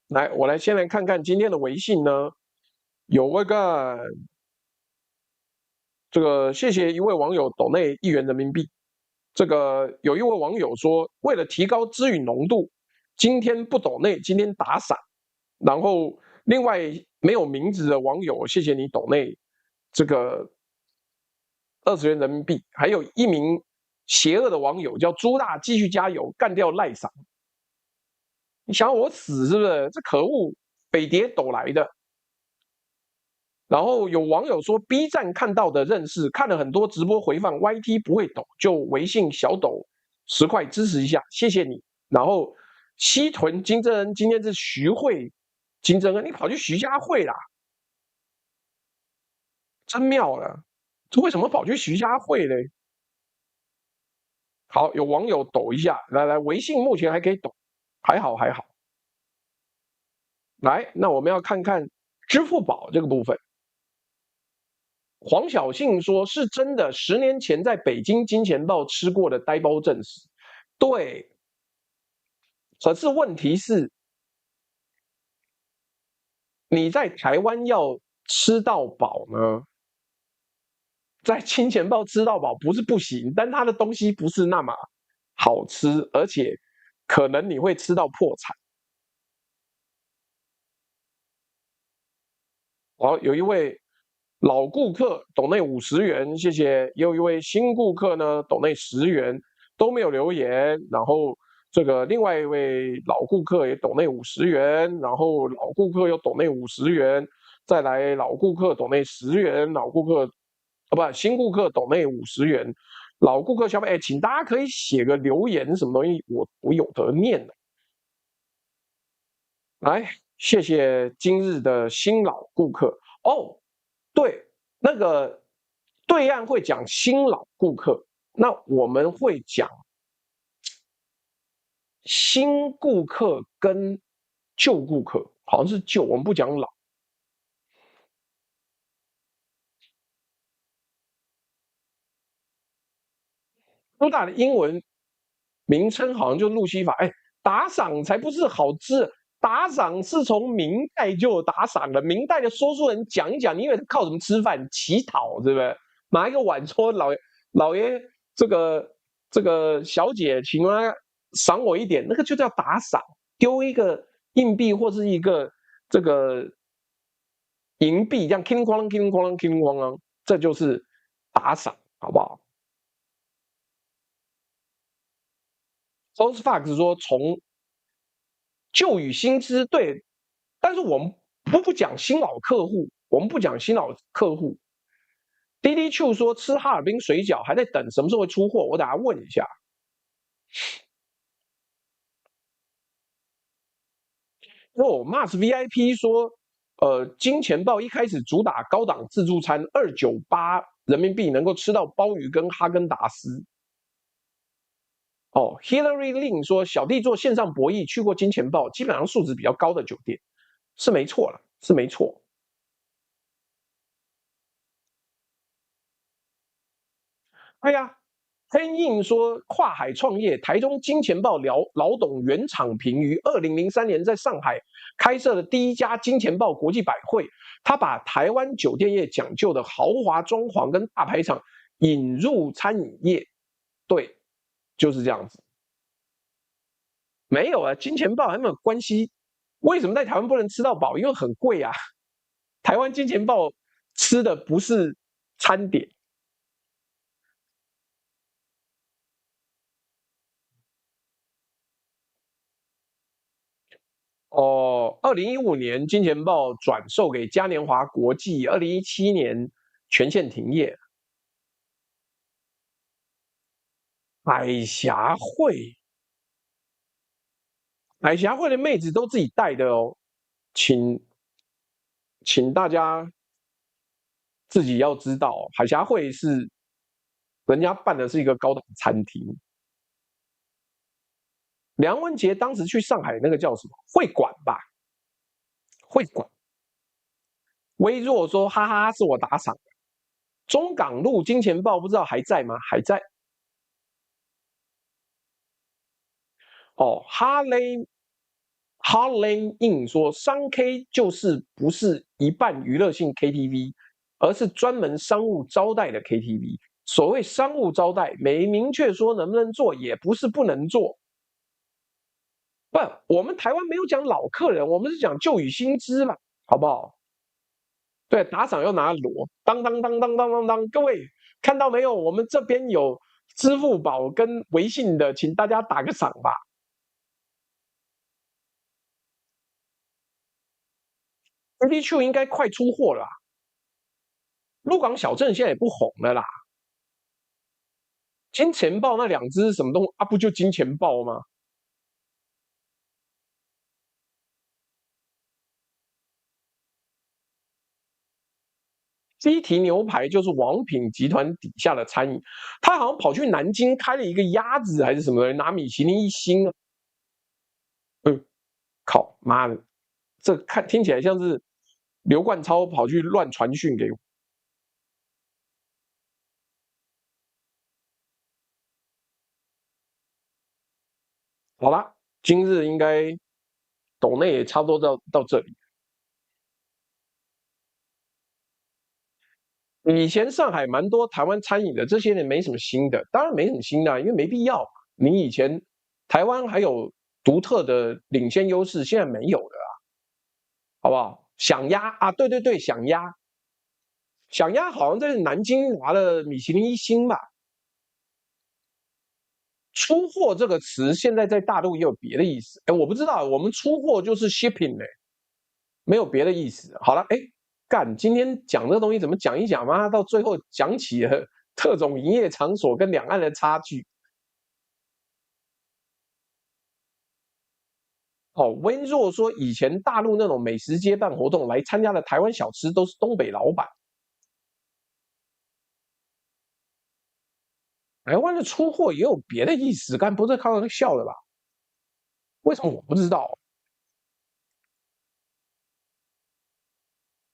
来，我来先来看看今天的微信呢，有那个这个谢谢一位网友抖内1元人民币。这个有一位网友说，为了提高知语浓度，今天不抖内，今天打赏。然后另外没有名字的网友，谢谢你抖内这个20元人民币。还有一名邪恶的网友叫朱大，继续加油，干掉赖赏。你想要我死是不是？这可恶，北蝶抖来的。然后有网友说 ，B 站看到的认识，看了很多直播回放，YT 不会抖，就微信小抖10块支持一下，谢谢你。然后西屯金正恩今天是徐汇金正恩，你跑去徐家汇啦，真妙了。这为什么跑去徐家汇嘞？好，有网友抖一下，来，微信目前还可以抖，还好。来，那我们要看看支付宝这个部分。黄小信说：“是真的，10年前在北京金钱豹吃过的呆包证实。对，可是问题是，你在台湾要吃到饱呢，在金钱豹吃到饱不是不行，但它的东西不是那么好吃，而且可能你会吃到破产。”好，有一位老顾客抖内50元，谢谢。也有一位新顾客呢，抖内10元，都没有留言。然后这个另外一位老顾客也抖内50元，然后老顾客又抖内50元，再来老顾客抖内10元，老顾客新顾客抖内50元，老顾客消费，请大家可以写个留言，什么东西我有得念的。来，谢谢今日的新老顾客哦。对，那个对岸会讲新老顾客，那我们会讲新顾客跟旧顾客，好像是旧，我们不讲老。多大的英文名称好像就路西法，打赏才不是好吃，打赏是从明代就有打赏了。明代的说书人讲一讲，你以为他靠什么吃饭？乞讨，对不对？拿一个碗说老爷这个小姐，请他赏我一点，那个就叫打赏。丢一个硬币或是一个这个银币，这样叮哐啷叮哐啷叮哐啷，这就是打赏，好不好？Fox 说从旧与新知对，但是我们不讲新老客户，我们不讲新老客户。滴滴 Q 说吃哈尔滨水饺还在等什么时候会出货，我等下问一下。哦，Mars VIP 说，金钱豹一开始主打高档自助餐，298人民币能够吃到鲍鱼跟哈根达斯。哦，Hillary Lin 说，小弟做线上博弈，去过金钱豹，基本上素质比较高的酒店，是没错了，是没错。哎呀，黑印说跨海创业，台中金钱豹老董袁长平于2003年在上海开设了第一家金钱豹国际百汇，他把台湾酒店业讲究的豪华装潢跟大排场引入餐饮业，对，就是这样子。没有啊，金钱豹还没有关系。为什么在台湾不能吃到饱？因为很贵啊。台湾金钱豹吃的不是餐点。哦，2015年金钱豹转售给嘉年华国际，2017年全线停业。海峡会，海峡会的妹子都自己带的哦，请大家自己要知道，海峡会是人家办的是一个高档餐厅。梁文杰当时去上海那个叫什么会馆吧？会馆。微弱说：哈哈，是我打赏的。中港路金钱豹不知道还在吗？还在。哦，Harlem In 说，商 K 就是不是一半娱乐性 KTV，而是专门商务招待的 KTV。所谓商务招待，没明确说能不能做，也不是不能做。不，我们台湾没有讲老客人，我们是讲旧与新知嘛，好不好？对，打赏要拿锣，当当当当当当当，各位看到没有？我们这边有支付宝跟微信的，请大家打个赏吧。AD2 应该快出货了啦，鹿港小镇现在也不红了啦。金钱豹那两只什么东啊？不就金钱豹吗？西提牛排就是王品集团底下的餐饮，他好像跑去南京开了一个鸭子还是什么的，拿米其林一星啊。靠妈的，这看听起来像是刘冠超跑去乱传讯给我。好啦，今日应该抖内也差不多到这里。以前上海蛮多台湾餐饮的，这些年没什么新的，当然没什么新的啊，因为没必要。你以前台湾还有独特的领先优势，现在没有了啊，好不好？响鸭啊，对对对，响鸭，响鸭好像在南京拿了米其林一星吧。出货这个词现在在大陆也有别的意思，哎，我不知道，我们出货就是 shipping 嘞，没有别的意思。好了，哎，干，今天讲这个东西怎么讲一讲嘛，到最后讲起了特种营业场所跟两岸的差距。哦，温若说以前大陆那种美食街办活动来参加的台湾小吃都是东北老板，台湾的出货也有别的意思，干不是开玩笑的吧？为什么我不知道？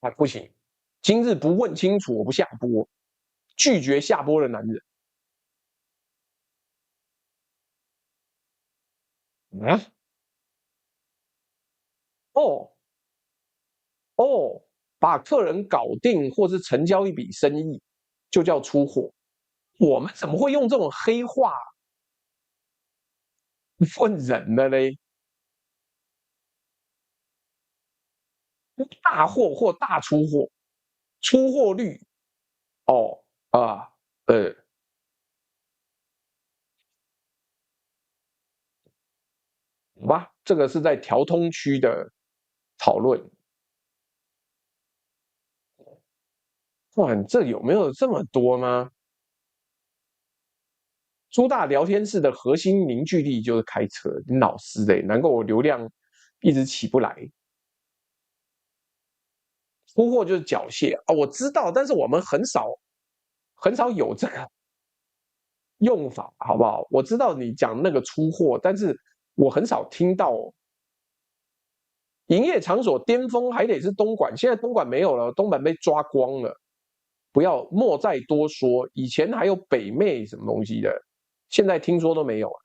啊，不行，今日不问清楚，我不下播，拒绝下播的男人啊！哦哦，把客人搞定或是成交一笔生意，就叫出货。我们怎么会用这种黑话问人呢嘞？大货或大出货，出货率哦啊呃，好吧，这个是在调通区的讨论。哇，这有没有这么多吗？朱大聊天室的核心凝聚力就是开车，你老师嘞，难怪我流量一直起不来。出货就是缴械啊，我知道，但是我们很少有这个用法，好不好？我知道你讲那个出货，但是我很少听到营业场所巅峰还得是东莞，现在东莞没有了，东莞被抓光了。不要莫再多说，以前还有北妹什么东西的，现在听说都没有了。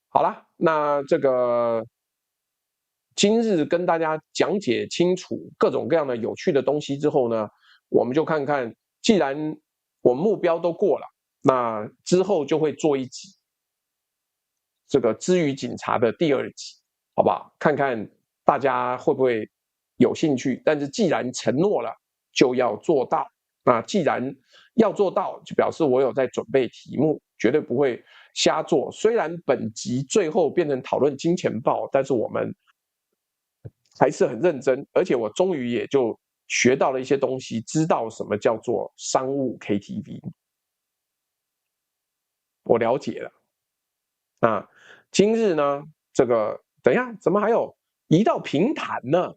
好啦，那这个今日跟大家讲解清楚各种各样的有趣的东西之后呢，我们就看看，既然我们目标都过了，那之后就会做一集这个知语警察的第二集，好不好？看看大家会不会有兴趣。但是既然承诺了，就要做到。那既然要做到，就表示我有在准备题目，绝对不会瞎做。虽然本集最后变成讨论金钱豹，但是我们还是很认真，而且我终于也就学到了一些东西，知道什么叫做商务 KTV， 我了解了。那今日呢，这个等一下怎么还有移到平潭呢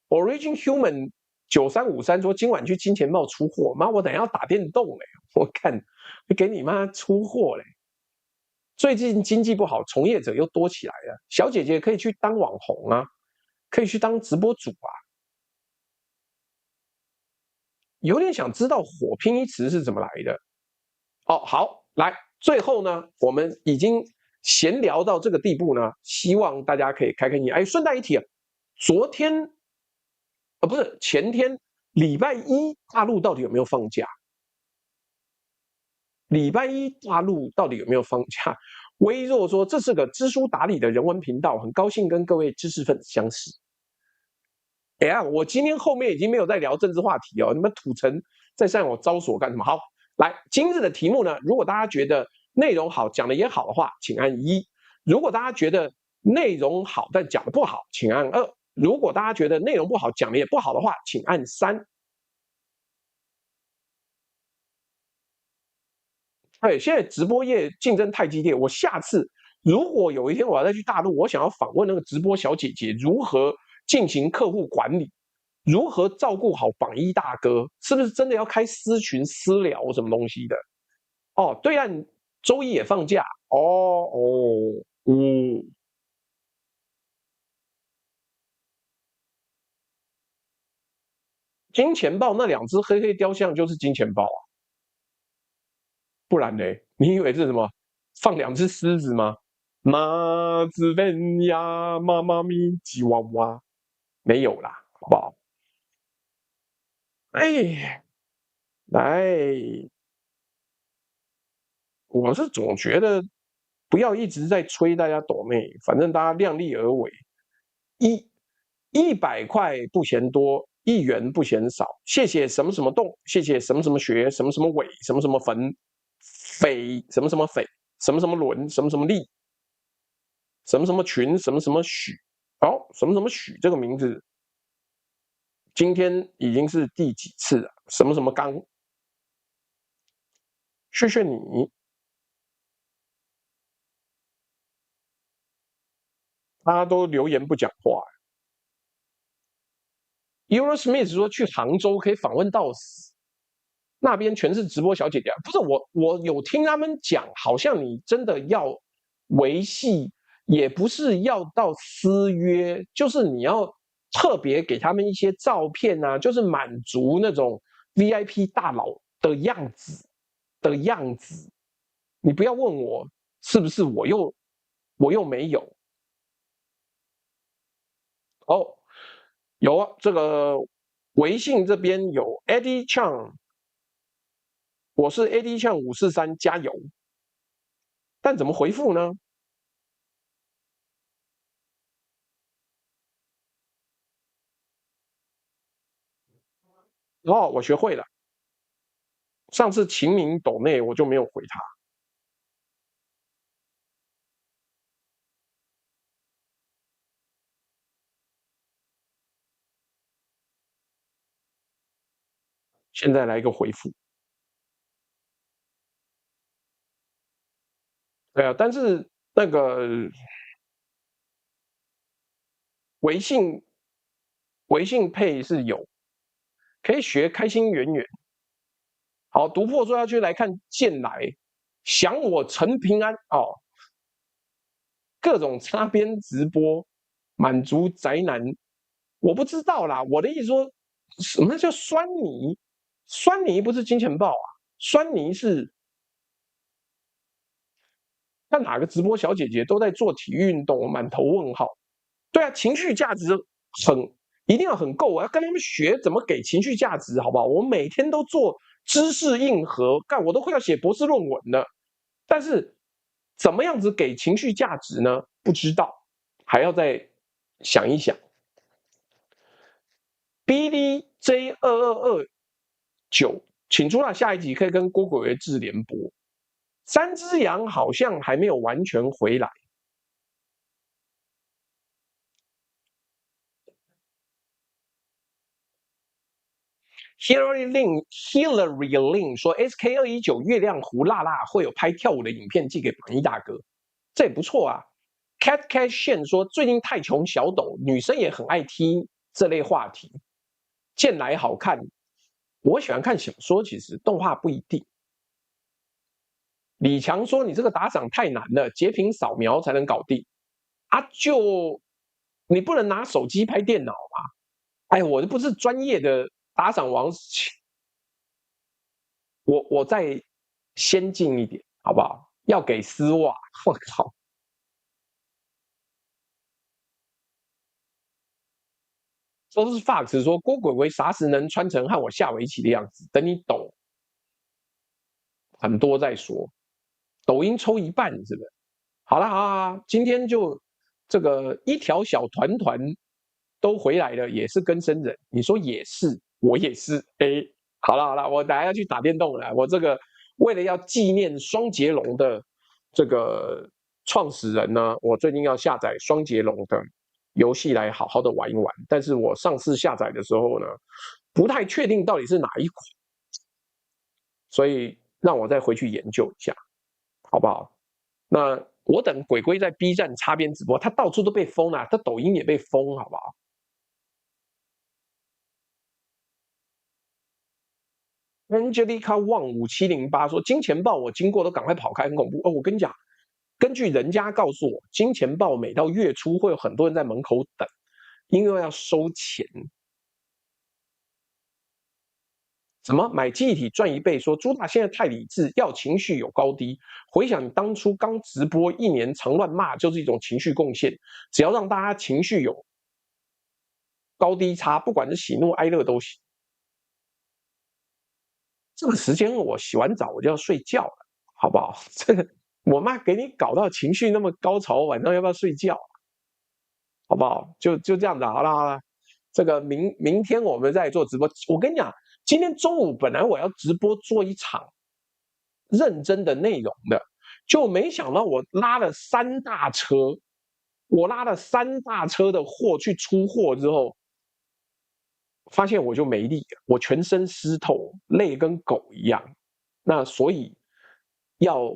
？Origin Human 9353说今晚去金钱豹出货，妈，我等一下要打电动嘞，我看给你妈出货嘞。最近经济不好，从业者又多起来了，小姐姐可以去当网红啊，可以去当直播主啊。有点想知道火拼一词是怎么来的。哦，好，来，最后呢，我们已经闲聊到这个地步呢，希望大家可以开开心。哎，顺带一提啊，昨天不是前天，礼拜一大陆到底有没有放假？礼拜一大陆到底有没有放假？微弱说这是个知书达理的人文频道，很高兴跟各位知识分子相识。哎呀，我今天后面已经没有在聊政治话题哦，你们土城在向我招锁干什么？好，来，今日的题目呢，如果大家觉得内容好，讲的也好的话，请按1；如果大家觉得内容好但讲的不好，请按2；如果大家觉得内容不好，讲的也不好的话，请按3。对，现在直播业竞争太激烈，我下次如果有一天我要再去大陆，我想要访问那个直播小姐姐如何进行客户管理，如何照顾好榜一大哥，是不是真的要开私群私聊什么东西的？哦，对岸周一也放假，金钱豹那2只黑黑雕像就是金钱豹啊，不然呢？你以为是什么？放2只狮子吗？马兹本呀，妈妈咪吉娃娃，没有啦，好不好？哎，来，我是总觉得不要一直在催大家抖内，反正大家量力而为。100块不嫌多，1元不嫌少。谢谢什么什么洞，谢谢什么什么学，什么什么伟，什么什么坟，匪什么什么匪，什么什么伦，什么什么利，什么什么群，什么什么许。好，什么什么许这个名字，今天已经是第几次了？什么什么刚，谢谢你。大家都留言不讲话。Eurosmith 说去杭州可以访问到死，那边全是直播小姐姐。不是我有听他们讲，好像你真的要维系，也不是要到私约，就是你要特别给他们一些照片啊，就是满足那种 VIP 大佬的样子。你不要问我是不是我又没有哦。有啊，这个微信这边有 Eddie Chang， 我是 Eddie Chang 543，加油。但怎么回复呢？哦，我学会了。上次秦明抖内我就没有回他，现在来一个回复。对啊，但是那个微信配是有，可以学开心圆圆。好，读破说要去来看剑来，想我陈平安哦，各种擦边直播，满足宅男。我不知道啦，我的意思说，什么叫酸泥？酸泥不是金钱豹啊，酸泥是看哪个直播小姐姐都在做体育运动，我满头问号。对啊，情绪价值很一定要很够，我要跟他们学怎么给情绪价值，好不好？我每天都做知识硬核，干我都快要写博士论文了，但是怎么样子给情绪价值呢？不知道，还要再想一想。BDJ2229，请出了下一集可以跟郭鬼为志联播。三只羊好像还没有完全回来。Hillary Lin 说 SK219月亮湖辣辣会有拍跳舞的影片寄给榜一大哥，这也不错啊。Cat Shen 说最近太穷小抖，女生也很爱听这类话题，见来好看。我喜欢看小说，其实动画不一定。李强说你这个打赏太难了，截屏扫描才能搞定啊！就你不能拿手机拍电脑嘛？哎，我不是专业的打赏王，我再先进一点，好不好？要给丝袜，我靠！都是 Fox 说郭鬼鬼啥时能穿成和我下围棋的样子？等你懂很多再说。抖音抽一半是不是？好了好了，今天就这个一条小团团都回来了，也是更生人。你说也是，我也是。哎，好了好了，我等下要去打电动了。我这个为了要纪念双截龙的这个创始人呢，我最近要下载双截龙的游戏来好好的玩一玩。但是我上次下载的时候呢，不太确定到底是哪一款，所以让我再回去研究一下，好不好？那我等鬼鬼在 B 站插边直播，他到处都被封了，他抖音也被封，好不好？Angelica Wang 5708说，金钱豹我经过都赶快跑开，很恐怖哦。我跟你讲，根据人家告诉我，金钱豹每到月初会有很多人在门口等，因为要收钱。怎么买记忆体赚1倍？说朱大现在太理智，要情绪有高低。回想当初刚直播1年，常乱骂就是一种情绪贡献。只要让大家情绪有高低差，不管是喜怒哀乐都行。这个时间我洗完澡我就要睡觉了，好不好？这个我妈给你搞到情绪那么高潮，晚上要不要睡觉？好不好？就这样子，好了好了。这个明天我们再做直播。我跟你讲，今天中午本来我要直播做一场认真的内容的，就没想到我拉了3大车，我拉了3大车的货去出货之后，发现我就没力了，我全身湿透，累跟狗一样。那所以要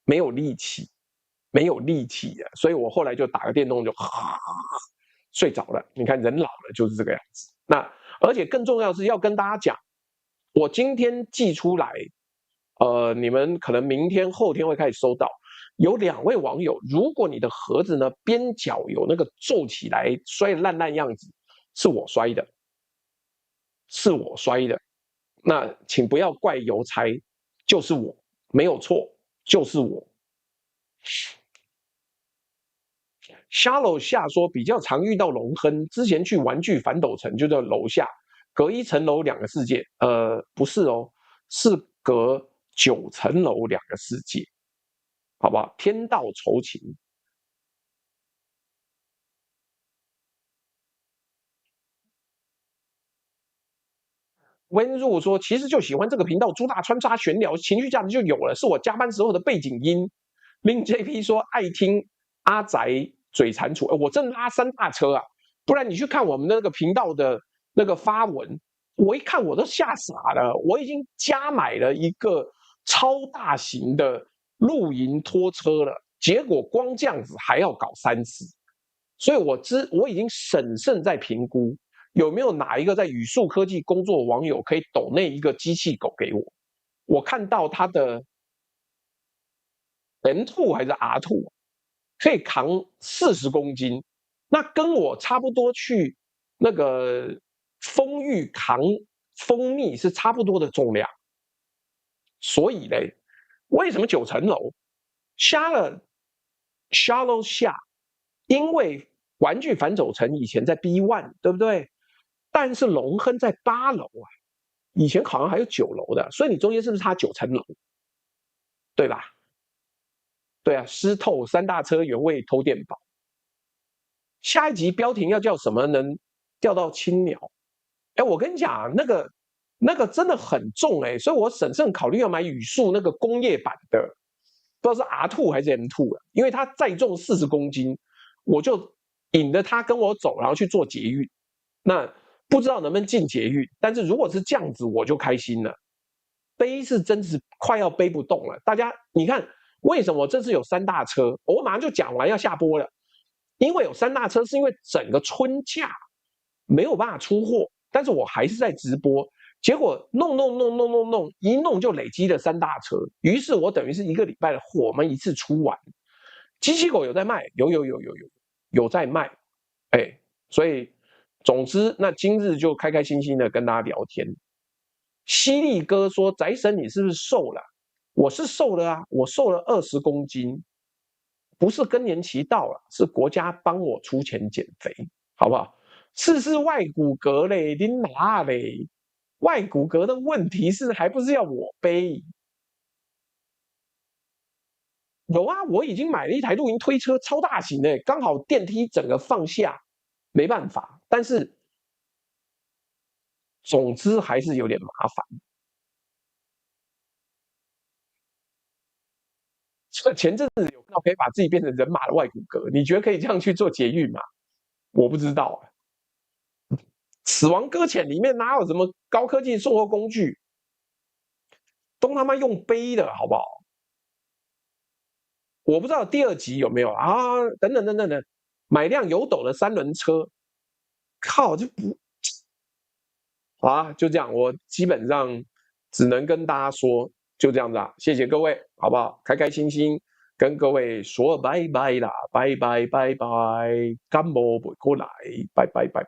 没有力气，没有力气的，所以我后来就打个电动就睡着了。你看人老了就是这个样子。那而且更重要的是要跟大家讲，我今天寄出来，你们可能明天后天会开始收到。有2位网友，如果你的盒子呢边角有那个皱起来摔烂烂样子，是我摔的，是我摔的。那请不要怪邮差，就是我，没有错，就是我。Shallow 下说比较常遇到龙亨，之前去玩具反斗城就在楼下，隔1层楼2个世界。不是哦，是隔9层楼2个世界，好不好？天道酬勤。温入说，其实就喜欢这个频道，朱大穿插闲聊，情绪价值就有了，是我加班时候的背景音。令 JP 说爱听阿宅嘴蟾蜍，我真拉3大车啊！不然你去看我们那个频道的那个发文，我一看我都吓傻了。我已经加买了一个超大型的露营拖车了，结果光这样子还要搞3次，所以我已经审慎在评估有没有哪一个在语速科技工作的网友可以抖那一个机器狗给我。我看到他的 M2 还是 R2。可以扛40公斤，那跟我差不多去那个丰裕扛蜂蜜是差不多的重量。所以嘞，为什么9层楼下了 Shallow 下？因为玩具反斗城以前在 B1，对不对？但是龙亨在8楼啊，以前好像还有9楼的，所以你中间是不是差9层楼？对吧？对啊，湿透3大车原味偷电宝。下一集标题要叫什么？能钓到青鸟？哎，我跟你讲啊，那个真的很重哎，所以我审慎考虑要买语速那个工业版的不知道是 R2 还是 M2 了，因为它载重40公斤，我就引着它跟我走，然后去做捷运。那不知道能不能进捷运，但是如果是这样子，我就开心了。背是真是快要背不动了。大家你看，为什么这次有3大车？我马上就讲完要下播了。因为有3大车，是因为整个春假没有办法出货，但是我还是在直播。结果弄，一弄就累积了3大车，于是我等于是1个礼拜的货，我们一次出完。机器狗有在卖，有在卖，哎，所以总之，那今日就开开心心的跟大家聊天。犀利哥说：“宅神，你是不是瘦了？我是瘦了啊，我瘦了20公斤，不是更年期到了，是国家帮我出钱减肥，好不好？试外骨骼嘞，你哪嘞？外骨骼的问题是还不是要我背？有啊，我已经买了一台露营推车，超大型的，刚好电梯整个放下，没办法。但是总之还是有点麻烦。前阵子有看到可以把自己变成人马的外骨骼，你觉得可以这样去做捷运吗？我不知道。死亡搁浅里面哪有什么高科技送货工具，都他妈用背的好不好？我不知道第2集有没有啊？等等，买辆有斗的3轮车，靠，就不好啊，就这样，我基本上只能跟大家说，就这样子啊，谢谢各位，好不好？开开心心跟各位说拜拜啦，拜拜，干不过来，拜拜。